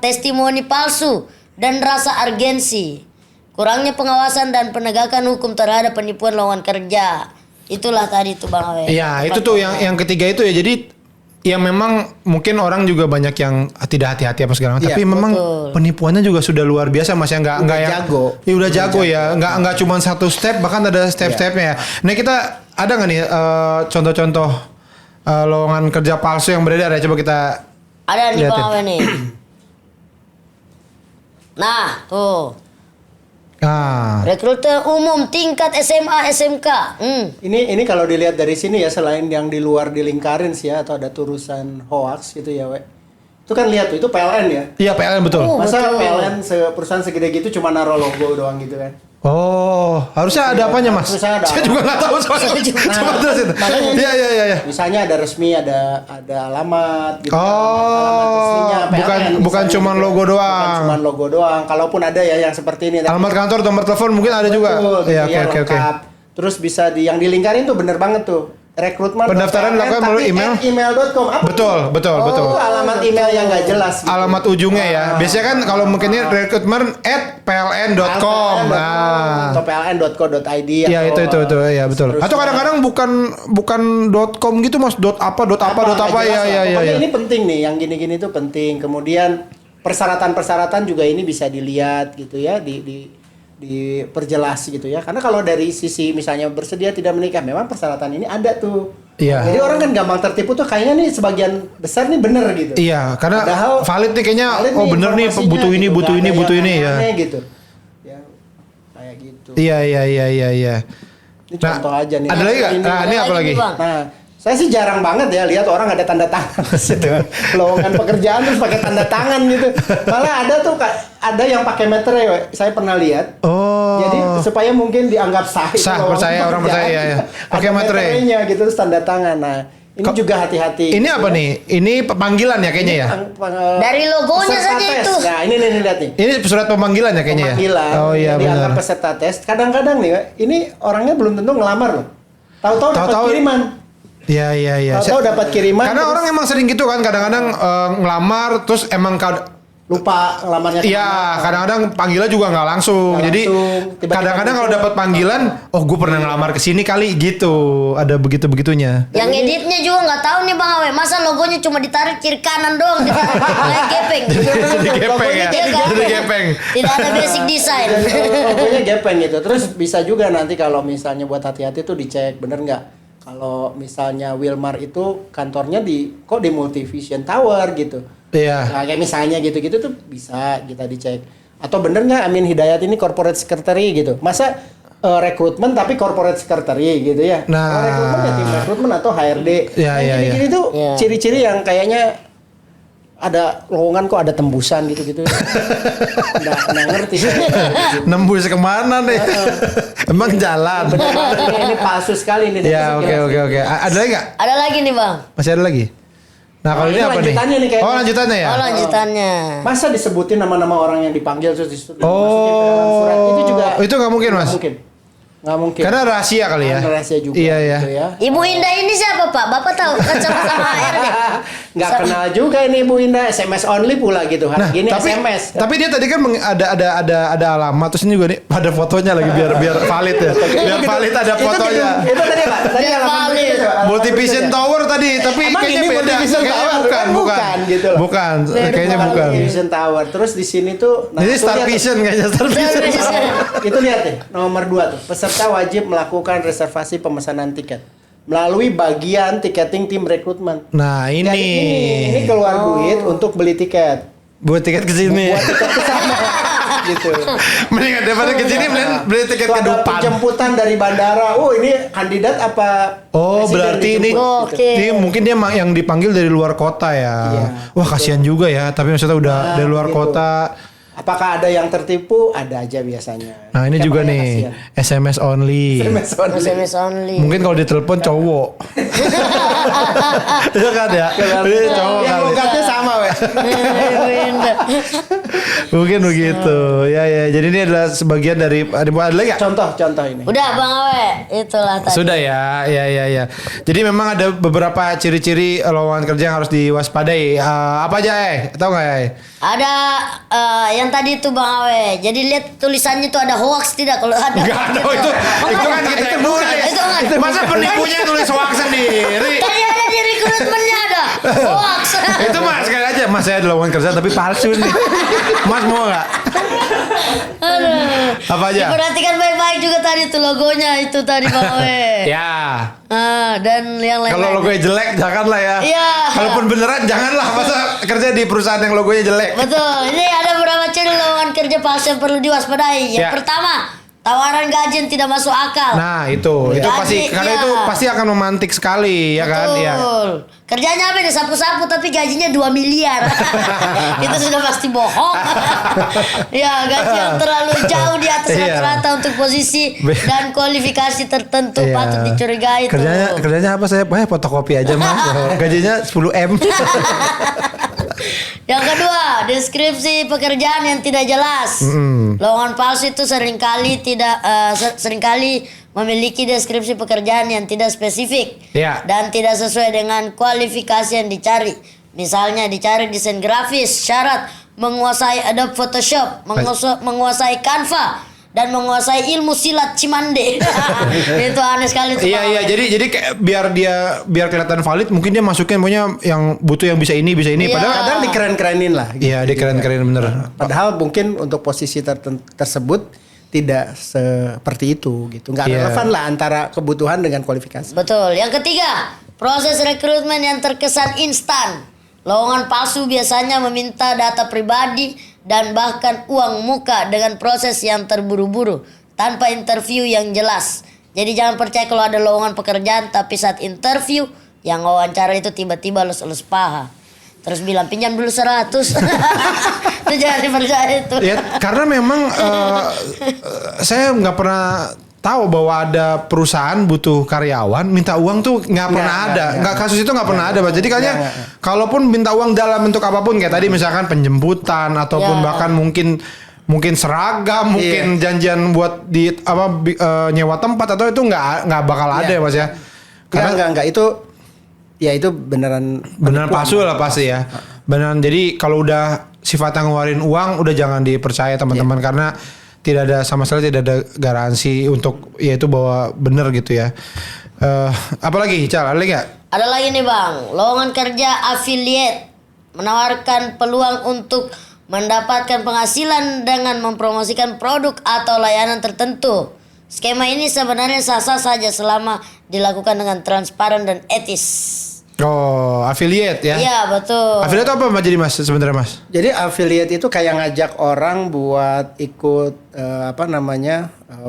testimoni palsu, dan rasa urgensi. Kurangnya pengawasan dan penegakan hukum terhadap penipuan lowongan kerja. Itulah tadi tuh Bang Awe. Iya itu tuh yang ketiga itu ya. Jadi ya memang mungkin orang juga banyak yang tidak hati-hati apa segala macam. Iya, Tapi memang betul. penipuannya juga sudah luar biasa Mas ya nggak yang jago. Ya udah jago ya. Nggak cuma satu step bahkan ada step-stepnya ya. Nah kita ada nggak nih contoh-contoh lowongan kerja palsu yang beredar ya? Coba kita Ada nih liatin. Bang Awe nih. Nah, tuh. Ah. Rekruter umum tingkat SMA SMK. Ini kalau dilihat dari sini ya, selain yang di luar dilingkarin sih ya, atau ada turusan hoax gitu ya, we. Itu kan lihat tuh, itu PLN ya. Iya PLN betul. Masa betul. PLN perusahaan segede gitu cuma naruh logo doang gitu kan. Oh, harusnya ada apanya Mas? Harusnya ada Saya apa. juga nggak tahu soalnya. Coba terusin. makanya ini- Iya. Misalnya ada resmi, ada alamat gitu. Oh, alamat resminya PLN, bukan misalnya cuman gitu. logo doang. Bukan cuman logo doang. Kalaupun ada ya yang seperti ini. Alamat kantor, nomor telepon mungkin ada juga. Betul, Iya, gitu ya, oke. lengkap. Terus bisa yang dilingkarin tuh bener banget tuh. Rekrutmen Pendaftaran dilakukan melalui email? email.com. Apa Betul. itu alamat email yang nggak jelas gitu. Alamat ujungnya ya. Biasanya kan kalau mungkin ini rekrutmen@pln.com. Atau pln.co.id. Iya itu ya betul. Atau kadang-kadang bukan .com gitu Mas, apa ya. Pokoknya ini penting nih, yang gini-gini tuh penting. Kemudian persyaratan-persyaratan juga ini bisa dilihat gitu ya, diperjelas gitu ya. Karena kalau dari sisi misalnya bersedia tidak menikah, memang persyaratan ini ada tuh. Iya. Jadi orang kan gampang tertipu tuh, kayaknya nih sebagian besar nih bener gitu. Iya, karena Padahal valid nih kayaknya valid oh bener nih informasinya butuh ini, gitu. butuh Nggak ini, ada butuh yang ini ya. aneh-aneh gitu. Ya kayak gitu. Iya. Ini contoh aja nih. Ada lagi nggak? Nah, ini apa lagi? nih, Bang. Nah, saya sih jarang banget ya lihat orang ada tanda tangan di situ. Lowongan pekerjaan terus pakai tanda tangan gitu. Malah ada tuh ada yang pakai meter ya, we. Saya pernah lihat. Oh. Jadi supaya mungkin dianggap sah. itu Sah, lowongan percaya, orang pekerjaan. percaya, ya. Pakai Ada meter. meternya gitu terus tanda tangan. Nah, ini juga hati-hati. Ini gitu apa ya. nih? Ini panggilan ya kayaknya ya. Dari logonya Peserta saja tes. itu. Nah, ini nih lihat nih. Ini surat pemanggilan ya kayaknya Panggilan. ya. Oh iya yang dianggap benar. peserta tes. Kadang-kadang nih, we, ini orangnya belum tentu ngelamar loh. Tahu-tahu dapat Tahu-tahu- kiriman. Iya. Tahu dapat kiriman. Karena terus orang emang sering gitu kan, kadang-kadang ngelamar terus emang lupa ngelamarnya. iya, kadang-kadang panggilan juga nggak langsung. Nggak Jadi langsung. Tiba-tiba kadang-kadang kalau muncul. dapat panggilan, oh gue pernah ngelamar ke sini kali gitu. Ada begitu-begitunya. Yang editnya juga nggak tahu nih Bang Awe. Masa logonya cuma ditarik kiri kanan doang gitu. Kayak gepeng. Jadi gepeng ya. Iya kan? Jadi gepeng. Tidak ada basic design. Pokoknya gepeng gitu. Terus bisa juga nanti kalau misalnya buat hati-hati tuh dicek bener nggak. Kalau misalnya Wilmar itu kantornya di Multivision Tower gitu. Iya. Nah, kayak misalnya gitu-gitu tuh bisa kita dicek. Atau bener nggak Amin Hidayat ini corporate secretary gitu. Masa rekrutmen tapi corporate secretary gitu ya. Nah. Kalau rekrutmen ya tim rekrutmen atau HRD. Iya, iya, Gini-gini tuh Iya. ciri-ciri yang kayaknya ada lowongan kok ada tembusan gitu-gitu. Nggak ngerti saya. Nembus kemana nih? Emang jalan. Bener banget, ini palsu sekali ini. Ya oke. Ada lagi nggak? Ada lagi nih Bang. Masih ada lagi? Nah kalau ini ini apa nih? lanjutannya nih kayaknya. Oh lanjutannya ya? Oh lanjutannya. Masa disebutin nama-nama orang yang dipanggil terus dimasukin Oh, ke dalam surat itu juga itu nggak mungkin, Mas? Nggak Nggak mungkin. Karena rahasia kali ya. Karena rahasia juga. Iya, iya. Gitu ya. Ibu Indah ini siapa Pak? Bapak tahu kan sama HRD? Nggak kenal juga ini Ibu Indah, SMS only pula gitu. Hari gini SMS. Tapi dia tadi kan ada alamat terus ini juga nih ada fotonya lagi biar valid ya. Biar valid ada fotonya. Itu tadi apa? Tadi Biar alamat valid. berikutnya coba, alamat Multivision berikutnya. Tower tadi, tapi Emang kayaknya ini beda. Multivision Kayaknya Tower? bukan. Gitu loh. Bukan, kayaknya bukan. Multivision Tower. Terus di sini tuh Ini tuh Star lihat tuh. Vision kayaknya Star Vision. Itu lihat deh, nomor 2 tuh. Peserta wajib melakukan reservasi pemesanan tiket melalui bagian tiketing tim rekrutmen. Nah, Jadi ini ini keluar duit untuk beli tiket. buat tiket ke sini. Buat tiket ke sana. Gitu. Mendingan daripada ke sini beli tiket Tuh ke ada depan. penjemputan dari bandara. Oh, ini kandidat apa? Oh, presiden berarti ini, dijemput, gitu. Oke. ini mungkin dia yang dipanggil dari luar kota ya. Iya, Wah, kasihan juga ya. Tapi maksudnya udah Nah, dari luar gitu. kota. Apakah ada yang tertipu? Ada aja biasanya. Nah, ini Siapa juga yang nih kasihan? SMS only. SMS only. SMS only. Mungkin kalau ditelepon cowok. Iya kan ya? Ini cowok Yang kali. logatnya sama, weh. Ibu Indah. Mungkin begitu. Ya ya. Jadi ini adalah sebagian dari ada lagi nggak? Contoh ini. Udah Bang Awe, itulah tadi. Sudah ya, ya. Jadi memang ada beberapa ciri-ciri lowongan kerja yang harus diwaspadai. Apa aja, tahu nggak ya? Ada yang tadi itu Bang Awe. Jadi lihat tulisannya itu ada hoax tidak? Kalau ada. Enggak ada itu kan kita yang nulis. Itu kan. Masa penipunya nulis hoax sendiri? Tadi ada di rekrutmennya ada hoax. Itu mas sekali aja, mas saya ada lowongan kerja tapi palsu nih. Mas mau nggak? Aduh. Apa aja? Diperhatikan baik-baik juga tadi tuh logonya itu tadi Bang Awe. Ya. Dan yang lain. Kalau logonya jelek janganlah ya. Iya. Kalaupun beneran janganlah masa kerja di perusahaan yang logonya jelek. Betul. Ini ada beberapa ciri lowongan kerja palsu yang perlu diwaspadai. Yang Ya. pertama, tawaran gaji yang tidak masuk akal. Nah itu pasti karena iya. itu pasti akan memantik sekali ya kan ya. Betul. Kerjanya apa nih? Sapu-sapu tapi gajinya 2 miliar. Itu sudah pasti bohong. Ya, gaji yang terlalu jauh di atas Iya. rata-rata untuk posisi dan kualifikasi tertentu Iya. patut dicurigai tuh. Kerjanya apa saya? Fotokopi aja mas. Gajinya 10 M. Yang kedua, deskripsi pekerjaan yang tidak jelas. Lowongan palsu itu seringkali memiliki deskripsi pekerjaan yang tidak spesifik Ya. dan tidak sesuai dengan kualifikasi yang dicari. Misalnya dicari desain grafis, syarat menguasai Adobe Photoshop, menguasai Canva, dan menguasai ilmu silat Cimande. Itu aneh sekali tuh. Iya. Jadi kayak biar kelihatan valid, mungkin dia masukin punya yang butuh yang bisa ini. Iya. Padahal Kadang dikeren-kerenin lah. gitu. iya dia keren-keren bener. Padahal mungkin untuk posisi tersebut tidak seperti itu gitu. Nggak Iya. relevan lah antara kebutuhan dengan kualifikasi. Betul. Yang ketiga, proses rekrutmen yang terkesan instan. Lowongan palsu biasanya meminta data pribadi dan bahkan uang muka dengan proses yang terburu-buru tanpa interview yang jelas. Jadi jangan percaya kalau ada lowongan pekerjaan tapi saat interview yang wawancara itu tiba-tiba elus-elus paha. Terus bilang pinjam dulu 100. Itu jangan dipercaya itu. Ya karena memang saya nggak pernah tahu bahwa ada perusahaan butuh karyawan minta uang tuh nggak pernah ada. Nggak kasus itu nggak pernah ada, Pak. Jadi kayaknya kalaupun minta uang dalam bentuk apapun kayak tadi misalkan penjemputan ataupun Ya. bahkan mungkin seragam, mungkin janjian buat nyewa tempat atau itu nggak bakal ada ya Mas ya. Karena Enggak itu ya itu beneran palsu lah pasti ya. Beneran. Jadi kalau udah sifatnya ngeluarin uang udah jangan dipercaya teman-teman karena tidak ada sama sekali tidak ada garansi untuk yaitu bahwa benar gitu ya. Apalagi Cal, ada lagi nggak? Ada lagi nih Bang, lowongan kerja affiliate menawarkan peluang untuk mendapatkan penghasilan dengan mempromosikan produk atau layanan tertentu. Skema ini sebenarnya sah-sah saja selama dilakukan dengan transparan dan etis. Oh, affiliate ya? Iya betul. Affiliate itu apa jadi Mas sebenarnya Mas? Jadi affiliate itu kayak ngajak orang buat ikut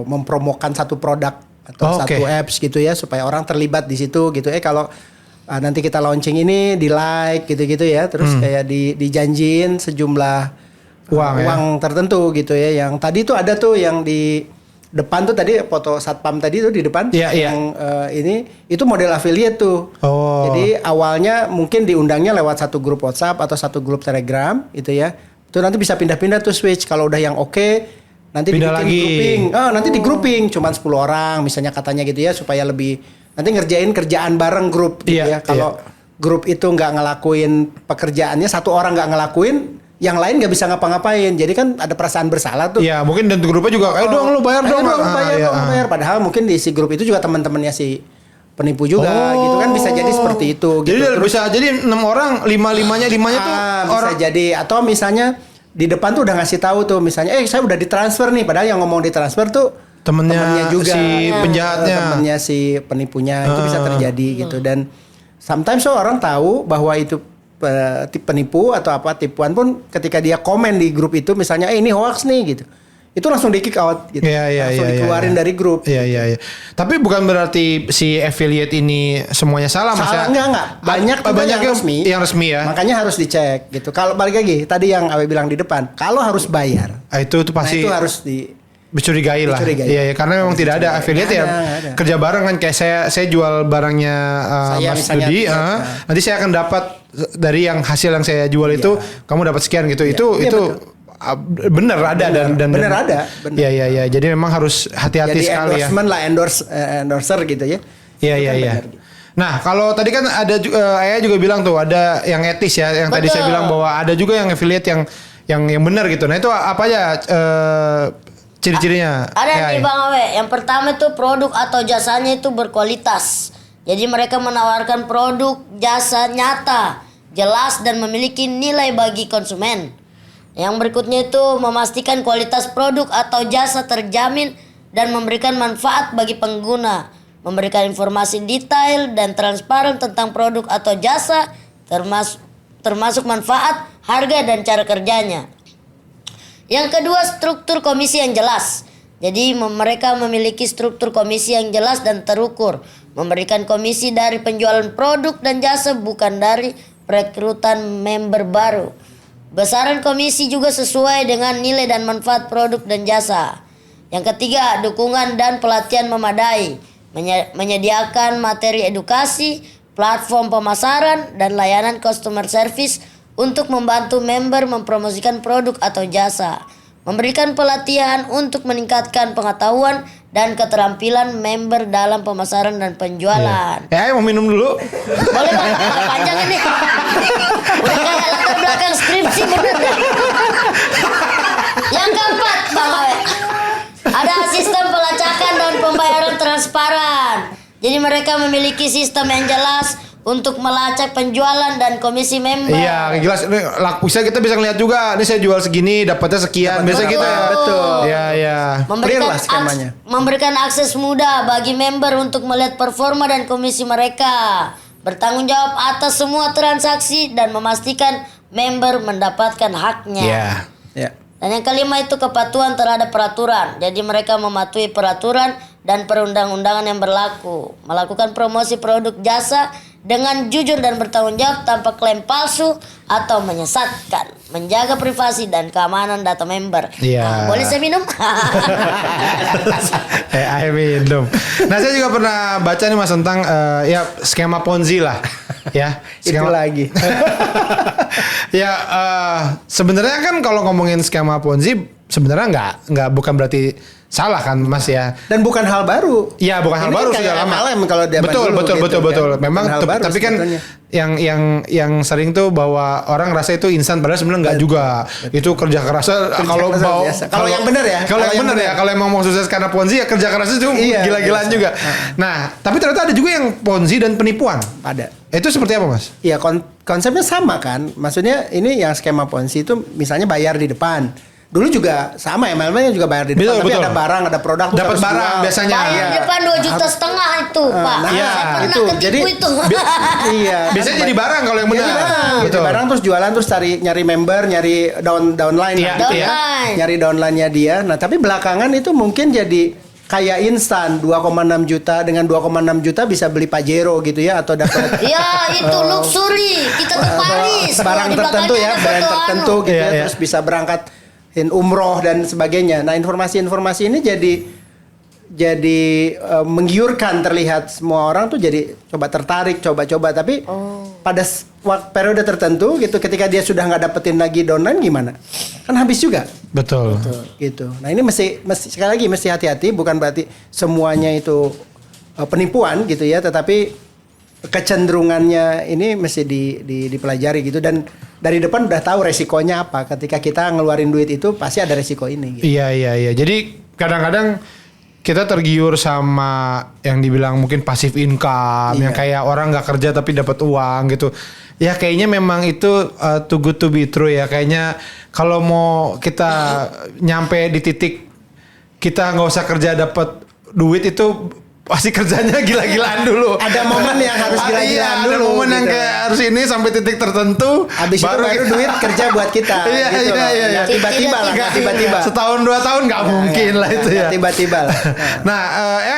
mempromokan satu produk atau satu apps gitu ya supaya orang terlibat di situ gitu. Kalau nanti kita launching ini di like gitu-gitu ya, terus kayak dijanjiin sejumlah uang tertentu gitu ya. Yang tadi tuh ada tuh yang di depan tuh tadi foto satpam tadi tuh di depan yang ini itu model affiliate tuh. Jadi awalnya mungkin diundangnya lewat satu grup WhatsApp atau satu grup Telegram gitu ya. Itu nanti bisa pindah-pindah tuh switch kalau udah yang oke, nanti Pindah dibikin lagi. grouping. Nanti di grouping cuman 10 orang misalnya katanya gitu ya supaya lebih nanti ngerjain kerjaan bareng grup gitu Iya, ya. Kalau grup itu nggak ngelakuin pekerjaannya, satu orang nggak ngelakuin, yang lain nggak bisa ngapa-ngapain. Jadi kan ada perasaan bersalah tuh. Iya, mungkin dan grupnya juga, ayo dong lu bayar dong. Bayar. Padahal mungkin di si grup itu juga teman-temannya si penipu juga gitu kan, bisa jadi seperti itu gitu. Jadi bisa jadi 6 orang, 5-5-nya tuh bisa orang. jadi, atau misalnya di depan tuh udah ngasih tahu tuh misalnya saya udah ditransfer nih, padahal yang ngomong ditransfer tuh Temennya juga si penjahatnya. temennya si penipunya. Itu bisa terjadi gitu. Dan sometimes orang tahu bahwa itu penipu atau apa tipuan pun ketika dia komen di grup itu misalnya ini hoax nih gitu, itu langsung di kick out gitu, langsung dikeluarin dari grup. Iya. Tapi bukan berarti si affiliate ini semuanya salah, Mas ya? Enggak. Banyak yang resmi ya. Makanya harus dicek gitu. Kalau balik lagi tadi yang Awe bilang di depan, kalau harus bayar, Itu pasti itu harus dicurigai lah. Iya, karena memang tidak ada affiliate ya. ada. Kerja bareng kan, kayak saya jual barangnya Saya Mas misalnya, Dudi, nanti saya akan dapat dari yang hasil yang saya jual itu, kamu dapat sekian gitu. Itu benar ada dan benar ada. Iya. Jadi memang harus hati-hati Jadi sekali ya. endorsement lah, endorser gitu ya. Iya. Nah, kalau tadi kan ada Ayah juga bilang tuh ada yang etis ya, yang tadi saya Betul. bilang bahwa ada juga yang affiliate yang benar gitu. Nah, itu apa aja ciri-cirinya? Ada nih Bang Awe. Yang pertama itu produk atau jasanya itu berkualitas. Jadi mereka menawarkan produk jasa nyata, jelas dan memiliki nilai bagi konsumen. Yang berikutnya itu memastikan kualitas produk atau jasa terjamin dan memberikan manfaat bagi pengguna. Memberikan informasi detail dan transparan tentang produk atau jasa termasuk manfaat, harga dan cara kerjanya. Yang kedua, struktur komisi yang jelas. Jadi mereka memiliki struktur komisi yang jelas dan terukur. Memberikan komisi dari penjualan produk dan jasa, bukan dari perekrutan member baru. Besaran komisi juga sesuai dengan nilai dan manfaat produk dan jasa. Yang ketiga, dukungan dan pelatihan memadai. Menyediakan materi edukasi, platform pemasaran, dan layanan customer service untuk membantu member mempromosikan produk atau jasa. Memberikan pelatihan untuk meningkatkan pengetahuan dan keterampilan member dalam pemasaran dan penjualan. Mau minum dulu. Boleh Bang, agak panjang ini. Udah kayak latar belakang skripsi bener dah. Yang keempat Bang Awe, ada sistem pelacakan dan pembayaran transparan. Jadi mereka memiliki sistem yang jelas untuk melacak penjualan dan komisi member. Iya, jelas. Bisa kita bisa ngeliat juga. Ini saya jual segini, dapatnya sekian. Biasa gitu ya. Betul. Iya. Clear lah skemanya. Memberikan akses mudah bagi member untuk melihat performa dan komisi mereka. Bertanggung jawab atas semua transaksi dan memastikan member mendapatkan haknya. Iya. Dan yang kelima itu kepatuhan terhadap peraturan. Jadi mereka mematuhi peraturan dan perundang-undangan yang berlaku. Melakukan promosi produk jasa dengan jujur dan bertanggung jawab tanpa klaim palsu atau menyesatkan. Menjaga privasi dan keamanan data member. Iya. Nah, boleh saya minum? Ayo minum. Nah, saya juga pernah baca nih Mas tentang skema Ponzi lah. Ya, Itu lagi. Ya, sebenarnya kan kalau ngomongin skema Ponzi sebenarnya nggak bukan berarti salah kan Mas ya. Dan bukan hal baru. Iya, bukan hal Ini baru kayak sudah lama. MLM kalau zaman betul, dulu gitu betul. kan. Memang Bukan hal baru tapi kan sebetulnya. yang sering tuh bahwa orang rasa itu instan padahal sebenarnya nggak juga. Itu kerja keras kalau keras mau biasa. Kalau yang benar ya. Kalau yang benar ya, kalau emang mau sukses karena Ponzi ya kerja keras itu Iya, gila-gilaan biasa. juga. Nah, tapi ternyata ada juga yang Ponzi dan penipuan. Ada. Itu seperti apa, Mas? Iya, konsepnya sama kan. Maksudnya ini yang skema Ponzi itu misalnya bayar di depan. Dulu juga sama MLM juga bayar di depan, tapi Betul. ada barang, ada produk terus Dapat harus barang jual. biasanya. Bayar Iya. depan 2,5 juta itu, Pak. nah, Saya pernah itu. ketipu Jadi, itu. Iya. Biasanya jadi barang kalau yang benar. Jadi barang, Betul. jadi barang terus jualan terus nyari member, nyari downline, Iya, lah, gitu ya. Downline. nyari downline-nya dia. Nah, tapi belakangan itu mungkin jadi kayak instan 2,6 juta dengan 2,6 juta bisa beli Pajero gitu ya atau dapat Ya, itu luxury. Kita ke Paris. barang Di tertentu belakangnya ya, ada brand foto tertentu anu. gitu Iya, ya, iya. terus bisa berangkat umroh dan sebagainya. Nah, informasi-informasi ini jadi menggiurkan, terlihat semua orang tuh jadi coba tertarik, coba-coba, tapi pada periode tertentu gitu, ketika dia sudah nggak dapetin lagi downline gimana? Kan habis juga. Betul. Gitu. Nah ini mesti sekali lagi mesti hati-hati, bukan berarti semuanya itu penipuan gitu ya, tetapi kecenderungannya ini mesti dipelajari gitu, dan dari depan udah tahu resikonya apa. Ketika kita ngeluarin duit itu pasti ada resiko ini. Gitu. Iya. Jadi kadang-kadang kita tergiur sama yang dibilang mungkin passive income, yang kayak orang nggak kerja tapi dapat uang gitu. Ya kayaknya memang itu too good to be true ya. Kayaknya kalau mau kita nyampe di titik kita nggak usah kerja dapat duit itu pasti kerjanya gila-gilaan dulu. Ada momen yang harus gila-gilaan dulu. Ada momen yang gitu. kayak harus ini sampai titik tertentu. Habis itu baru duit kerja buat kita. Iya. Tiba-tiba lah, nggak tiba-tiba. Setahun 2 tahun nggak mungkin lah itu ya. Tiba-tiba lah. Nah,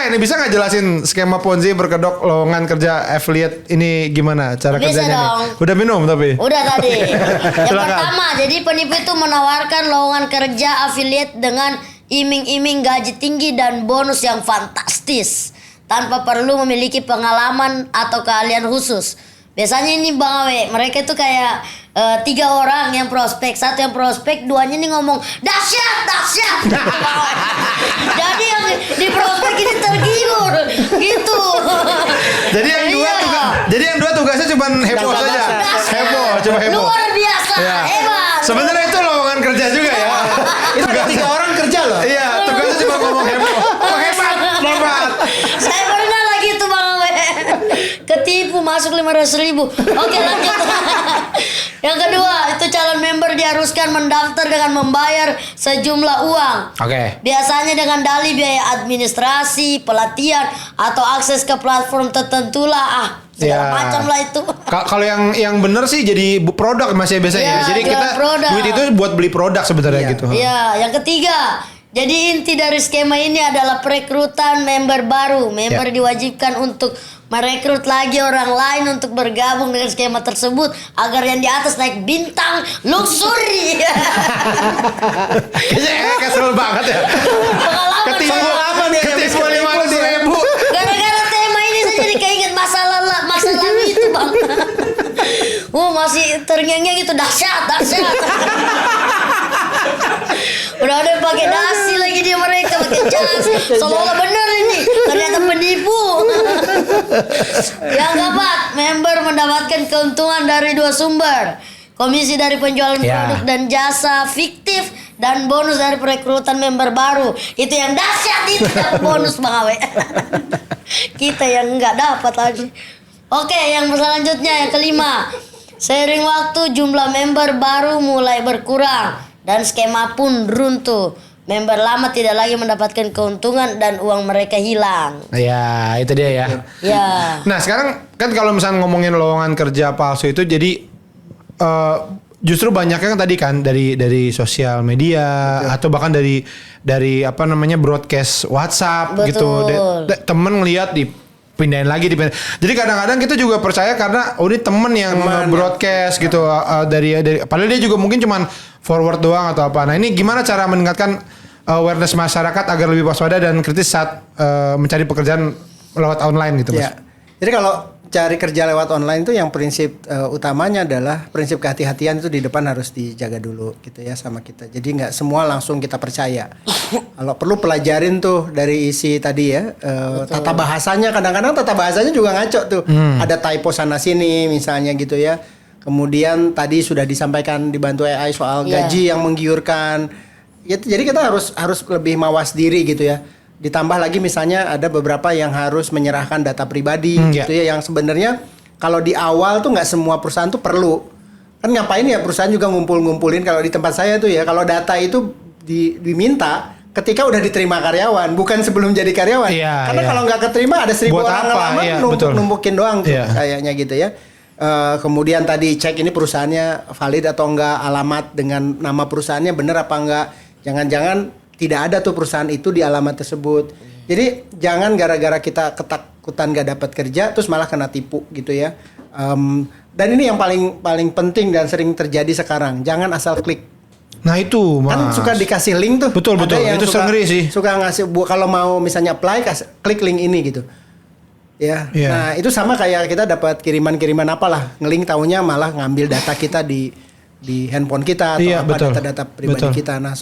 ini bisa nggak jelasin skema Ponzi berkedok lowongan kerja affiliate ini gimana cara Bisa kerjanya dong. nih? Udah minum tapi? Udah tadi. Yang Silakan. pertama, jadi penipu itu menawarkan lowongan kerja affiliate dengan iming-iming gaji tinggi dan bonus yang fantastis tanpa perlu memiliki pengalaman atau keahlian khusus. Biasanya ini Bang Awe, mereka itu kayak 3 orang yang prospek, 1 yang prospek, 2-nya nih ngomong dahsyat. Jadi yang di prospek ini tergiur gitu. Jadi yang dua tugasnya cuma heboh saja. Cuma heboh. Luar biasa, Ya. hebat. Sebenarnya itu lowongan kerja juga ya. Itu ada 3 orang kerja loh. Iya, tugasnya cuma ngomong heboh. Oh, hebat. Saya pernah lagi tuh Bang Awe. Ketipu masuk 500.000. Oke, lanjut. Yang kedua, itu calon member diharuskan mendaftar dengan membayar sejumlah uang. Oke. Biasanya dengan dalih biaya administrasi, pelatihan, atau akses ke platform tertentu lah. Segala macam lah itu. Kalau yang bener sih jadi produk Mas ya biasanya. Iya, Jadi jual kita produk. duit itu buat beli produk sebenarnya gitu. Iya, yang ketiga. Jadi inti dari skema ini adalah perekrutan member baru. Member diwajibkan untuk merekrut lagi orang lain untuk bergabung dengan skema tersebut agar yang di atas naik bintang luxury. Kayaknya kesel banget ya. Ketipu Ketipu 500.000. Gara-gara tema ini saya jadi keinget masa lalu itu Bang. Masih terngiang-ngiang gitu, dahsyat. Udah ada yang pakai dasi lagi dia, mereka pakai jas. Seolah-olah bener ini, ternyata penipu. Yang keempat, member mendapatkan keuntungan dari 2 sumber. Komisi dari penjualan produk dan jasa fiktif, dan bonus dari perekrutan member baru. Itu yang dahsyat, itu dapat bonus Bang Awe. Kita yang nggak dapat lagi. Oke, yang selanjutnya yang kelima. Seiring waktu jumlah member baru mulai berkurang dan skema pun runtuh. Member lama tidak lagi mendapatkan keuntungan dan uang mereka hilang. Ya, itu dia ya. Ya. Nah, sekarang kan kalau misalnya ngomongin lowongan kerja palsu itu jadi justru banyaknya kan tadi kan dari sosial media atau bahkan dari apa namanya broadcast WhatsApp. Betul. Gitu. Temen ngelihat dipindahin lagi. Jadi kadang-kadang kita juga percaya karena ini temen yang broadcast gitu dari padahal dia juga mungkin cuman forward doang atau apa. Nah, ini gimana cara meningkatkan awareness masyarakat agar lebih waspada dan kritis saat mencari pekerjaan lewat online gitu Mas? Ya. Jadi kalau cari kerja lewat online itu yang prinsip utamanya adalah prinsip kehati-hatian itu di depan harus dijaga dulu gitu ya sama kita. Jadi nggak semua langsung kita percaya. Kalau perlu pelajarin tuh dari isi tadi ya tata bahasanya, kadang-kadang tata bahasanya juga ngaco tuh. Ada typo sana sini misalnya gitu ya. Kemudian tadi sudah disampaikan dibantu AI soal gaji yang menggiurkan. Ya, jadi kita harus lebih mawas diri gitu ya. Ditambah lagi misalnya ada beberapa yang harus menyerahkan data pribadi gitu ya, yang sebenarnya kalau di awal tuh nggak semua perusahaan tuh perlu. Kan ngapain ya perusahaan juga ngumpulin kalau di tempat saya tuh ya, kalau data itu diminta ketika udah diterima karyawan, bukan sebelum jadi karyawan. Karena kalau nggak keterima ada 1.000 Buat orang apa? ngelamar numpukin doang tuh kayaknya gitu ya. Kemudian tadi cek ini perusahaannya valid atau enggak, alamat dengan nama perusahaannya bener apa enggak. Jangan-jangan tidak ada tuh perusahaan itu di alamat tersebut. Jadi jangan gara-gara kita ketakutan gak dapat kerja terus malah kena tipu gitu ya. Dan ini yang paling penting dan sering terjadi sekarang. Jangan asal klik. Nah itu Mas. Kan suka dikasih link tuh. Betul, Ada betul. yang Itu ngeri sih. Suka ngasih kalau mau misalnya apply klik link ini gitu. Ya. Iya. Nah, itu sama kayak kita dapat kiriman-kiriman apalah, ngelink taunya malah ngambil data kita di handphone kita atau Iya, betul. data-data pribadi Betul. kita. Nah,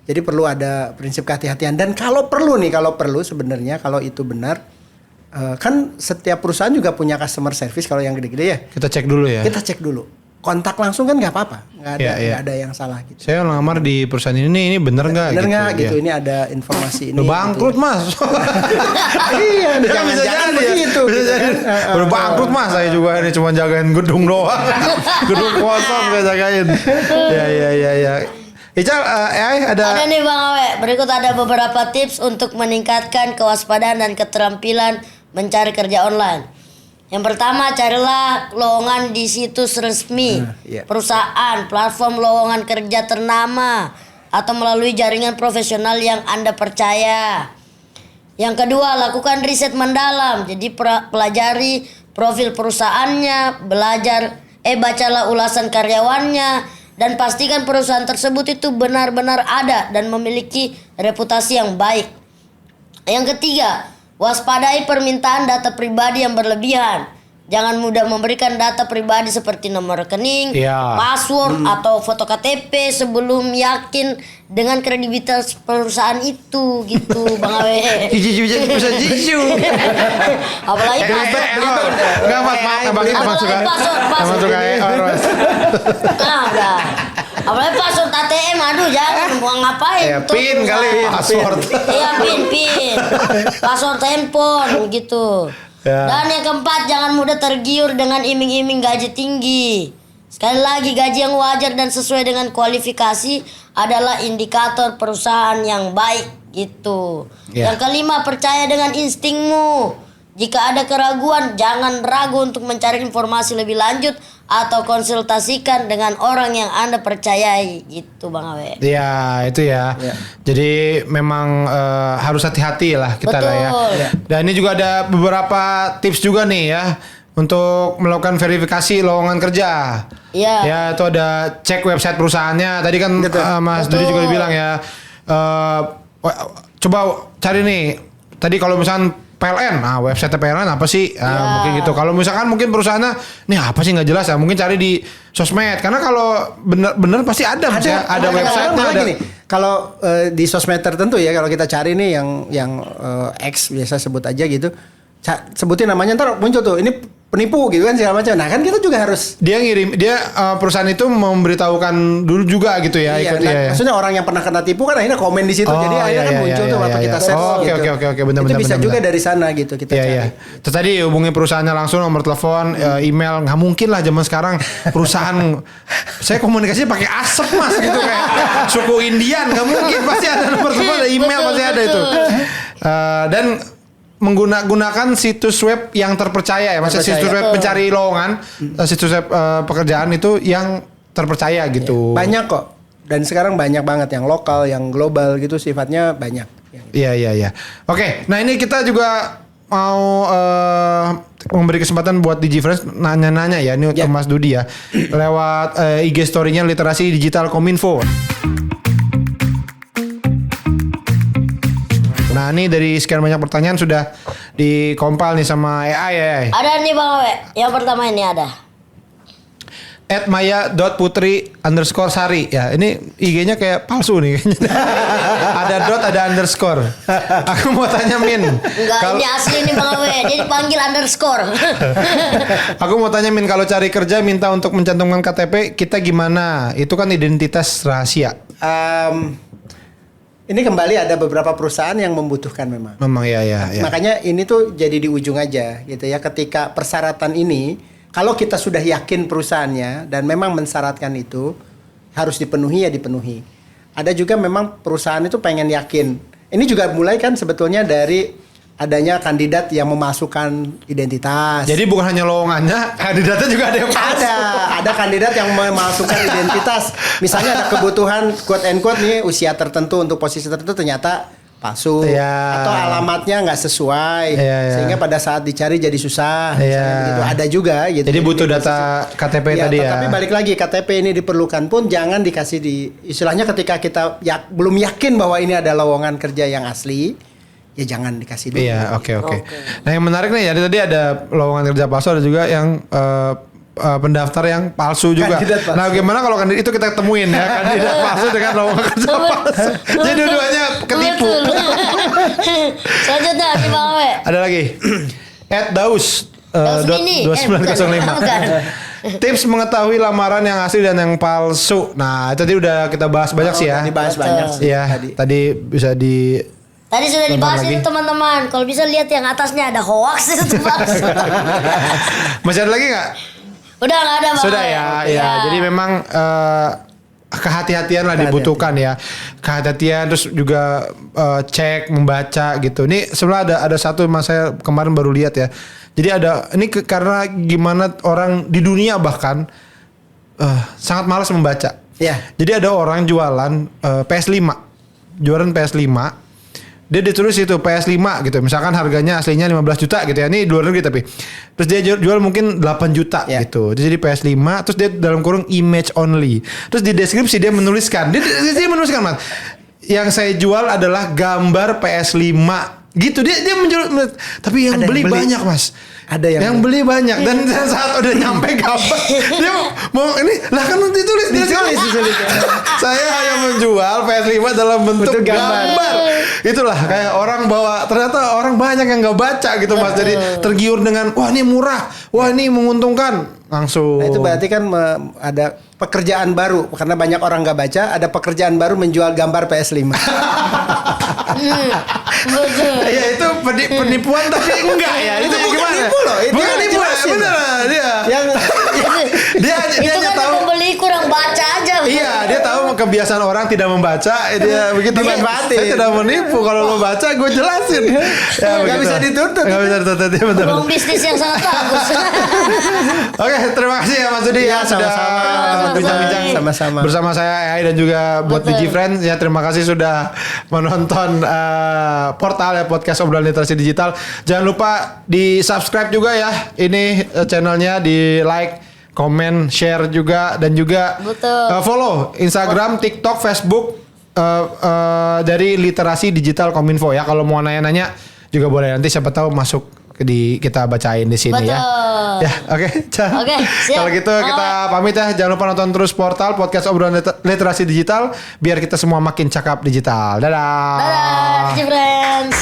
jadi perlu ada prinsip kehati-hatian dan kalau perlu sebenarnya kalau itu benar kan setiap perusahaan juga punya customer service kalau yang gede-gede ya. Kita cek dulu ya. Kita cek dulu. Kontak langsung kan nggak apa-apa, nggak Iya, iya. ada yang salah gitu. Saya ngelamar di perusahaan ini bener nggak? Bener nggak gitu? Iya. Ini ada informasi ini. Udah bangkrut gitu. Mas. Iya, Ya, bisa jangan-jangan jadi ya. begitu. Bisa gitu jadi. kan. Udah bangkrut Mas, saya juga ini cuma jagain gedung doang. Gedung kosong saya jagain. Ya. Ical, ada Ada nih Bang Awe, berikut ada beberapa tips untuk meningkatkan kewaspadaan dan keterampilan mencari kerja online. Yang pertama, carilah lowongan di situs resmi iya. perusahaan, platform lowongan kerja ternama, atau melalui jaringan profesional yang Anda percaya. Yang kedua, lakukan riset mendalam. Jadi pelajari profil perusahaannya, bacalah ulasan karyawannya, dan pastikan perusahaan tersebut itu benar-benar ada dan memiliki reputasi yang baik. Yang ketiga, waspadai permintaan data pribadi yang berlebihan. Jangan mudah memberikan data pribadi seperti nomor rekening, Iya. password, atau foto KTP sebelum yakin dengan kredibilitas perusahaan itu, gitu Bang Awe. Jiju. Apalagi password. Enggak Mas, maaf Bang, Mas suka. Mas suka Mas. Nah, udah. Apalagi password ATM, aduh jangan mau ngapain Ya, tuh pin kali perusahaan. password. Iya pin password handphone gitu. Ya. Dan yang keempat, jangan mudah tergiur dengan iming-iming gaji tinggi. Sekali lagi, gaji yang wajar dan sesuai dengan kualifikasi adalah indikator perusahaan yang baik gitu. Ya. Yang kelima, percaya dengan instingmu. Jika ada keraguan, jangan ragu untuk mencari informasi lebih lanjut atau konsultasikan dengan orang yang Anda percayai gitu Bang Awe. Iya itu ya. Iya. Jadi memang harus hati-hati lah kita lah ya. Betul. Dan ini juga ada beberapa tips juga nih ya untuk melakukan verifikasi lowongan kerja. Iya. Ya itu ada cek website perusahaannya. Tadi kan Mas Betul. Dudi juga bilang ya. Coba cari nih. Tadi kalau misalkan PLN, nah website PLN apa sih? Mungkin gitu. Kalau misalkan mungkin perusahaannya, nih apa sih nggak jelas ya? Mungkin cari di sosmed. Karena kalau bener pasti ada websitenya. Malah gini, kalau di sosmed tertentu ya, kalau kita cari nih yang X biasa sebut aja gitu, sebutin namanya ntar muncul tuh ini penipu gitu kan segala macam. Nah kan kita juga harus perusahaan itu memberitahukan dulu juga gitu ya. iya, Ikut, nah, ya. maksudnya orang yang pernah kena tipu kan akhirnya komen di situ. Jadi akhirnya kan muncul tuh waktu kita search Oke, gitu. oke, benar. Itu bisa juga dari sana gitu kita cari. Iya. Terus tadi hubungi perusahaannya langsung, nomor telepon, email. Nggak mungkin lah zaman sekarang perusahaan saya komunikasi pakai asap Mas gitu kayak suku Indian. Nggak mungkin, pasti ada nomor telepon, ada email, pasti ada itu. Dan menggunakan situs web yang terpercaya ya, maksudnya situs web pencari lowongan, situs web pekerjaan itu yang terpercaya gitu. Banyak kok. Dan sekarang banyak banget yang lokal, yang global gitu sifatnya banyak. Iya. Oke, nah ini kita juga mau memberi kesempatan buat DigiFriends nanya-nanya ya, ini ke Mas Dudi ya, lewat IG story-nya Literasi Digital Kominfo. Nah ini dari sekian banyak pertanyaan sudah dikompal nih sama AI ya. Ada nih Bang Awe, yang pertama ini ada. @maya.putri_sari ya, ini IG-nya kayak palsu nih. Ada dot, ada underscore. Aku mau tanya Min. Enggak, ini asli nih Bang Awe, dia dipanggil underscore. Aku mau tanya Min, kalau cari kerja minta untuk mencantumkan KTP, kita gimana? Itu kan identitas rahasia. Ini kembali ada beberapa perusahaan yang membutuhkan memang. Memang ya. Makanya ini tuh jadi di ujung aja gitu ya. Ketika persyaratan ini, kalau kita sudah yakin perusahaannya dan memang mensyaratkan itu harus dipenuhi ya dipenuhi. Ada juga memang perusahaan itu pengen yakin. Ini juga mulai kan sebetulnya dari adanya kandidat yang memasukkan identitas. Jadi bukan hanya lowongannya, kandidatnya juga ada yang palsu. Ada kandidat yang memasukkan identitas. Misalnya ada kebutuhan quote and quote nih usia tertentu untuk posisi tertentu ternyata palsu Iya. atau alamatnya nggak sesuai Iya. sehingga pada saat dicari jadi susah. Misalnya begitu. Ada juga gitu. Jadi butuh data KTP Iya, tadi ya. Tapi balik lagi KTP ini diperlukan pun jangan dikasih di istilahnya ketika kita belum yakin bahwa ini ada lowongan kerja yang asli, ya jangan dikasih dulu. Iya, oke. Nah, yang menarik nih, jadi tadi ada lowongan kerja palsu, ada juga yang pendaftar yang palsu juga. Kandidat palsu. Nah, gimana kalau kandidat itu kita temuin ya, kandidat palsu dengan lowongan kerja palsu. Jadi dua-duanya ketipu. Selanjutnya Bang Awe. Ada lagi. @daus Daus Mini. 2905. Bukan. Tips mengetahui lamaran yang asli dan yang palsu. Nah, itu tadi udah kita bahas banyak sih ya. Dibahas banyak sih Iya, tadi bisa di Tadi sudah dibahas lagi. itu teman-teman. Kalau bisa lihat yang atasnya ada hoax itu palsu. masih ada lagi nggak? Udah nggak ada Bang Sudah Awe. ya, ya. Iya. Jadi memang kehati-hatian lah dibutuhkan ya. Kehati-hatian terus juga cek, membaca gitu. Ini sebenarnya ada satu mas saya kemarin baru lihat ya. Jadi ada ini karena gimana orang di dunia bahkan sangat malas membaca. Iya. Jadi ada orang jualan PS5. Jualan PS5. Dia ditulis itu PS5 gitu. Misalkan harganya aslinya 15 juta gitu ya. Ini luar negeri tapi. Terus dia jual mungkin 8 juta Ya. gitu. Jadi PS5 terus dia dalam kurung image only. Terus di deskripsi dia menuliskan. Dia menuliskan, Mas. Yang saya jual adalah gambar PS5 gitu. Dia menjual, tapi yang Ada beli yang beli. banyak, Mas. Ada yang beli banyak dan saat udah nyampe gambar dia mau ini lah kan ditulis. Saya hanya menjual PS5 dalam bentuk gambar. Itulah kayak orang bawa, ternyata orang banyak yang nggak baca gitu Mas. Jadi tergiur dengan wah ini murah, wah ini menguntungkan langsung. Nah itu berarti kan ada pekerjaan baru karena banyak orang nggak baca, ada pekerjaan baru menjual gambar PS5. Betul. Ya itu penipuan tapi enggak ya. Itu bukan gimana? nipu loh, itu Bukan nipu ya, jelasin. bener dia. Yang Dia Itu hanya kan tahu. pembeli kurang baca aja. Iya, dia tahu kebiasaan orang tidak membaca. Dia begitu Dimanfaatin. Saya tidak menipu. Kalau lo baca, gue jelasin. Ya, Nggak bisa dituntut. Nggak bisa dituntut. Ya, betul. Peluang bisnis yang sangat bagus. Oke, terima kasih ya Mas Dudi Ya, ya sudah sama-sama. bincang-bincang Sama-sama. bersama saya AI dan juga buat Betul. Digi Friends ya. Terima kasih sudah menonton portal ya podcast obrolan literasi digital. Jangan lupa di subscribe juga ya. Ini channelnya, di like, komen, share juga dan juga Betul. follow Instagram, TikTok, Facebook dari Literasi Digital Kominfo ya. Kalau mau nanya-nanya juga boleh, nanti siapa tahu masuk kita bacain di sini ya. Betul. Ya, oke. Oke, siap. Kalau gitu kita pamit ya. Jangan lupa nonton terus portal podcast obrolan literasi digital biar kita semua makin cakap digital. Dadah. Dadah, Digi Friends.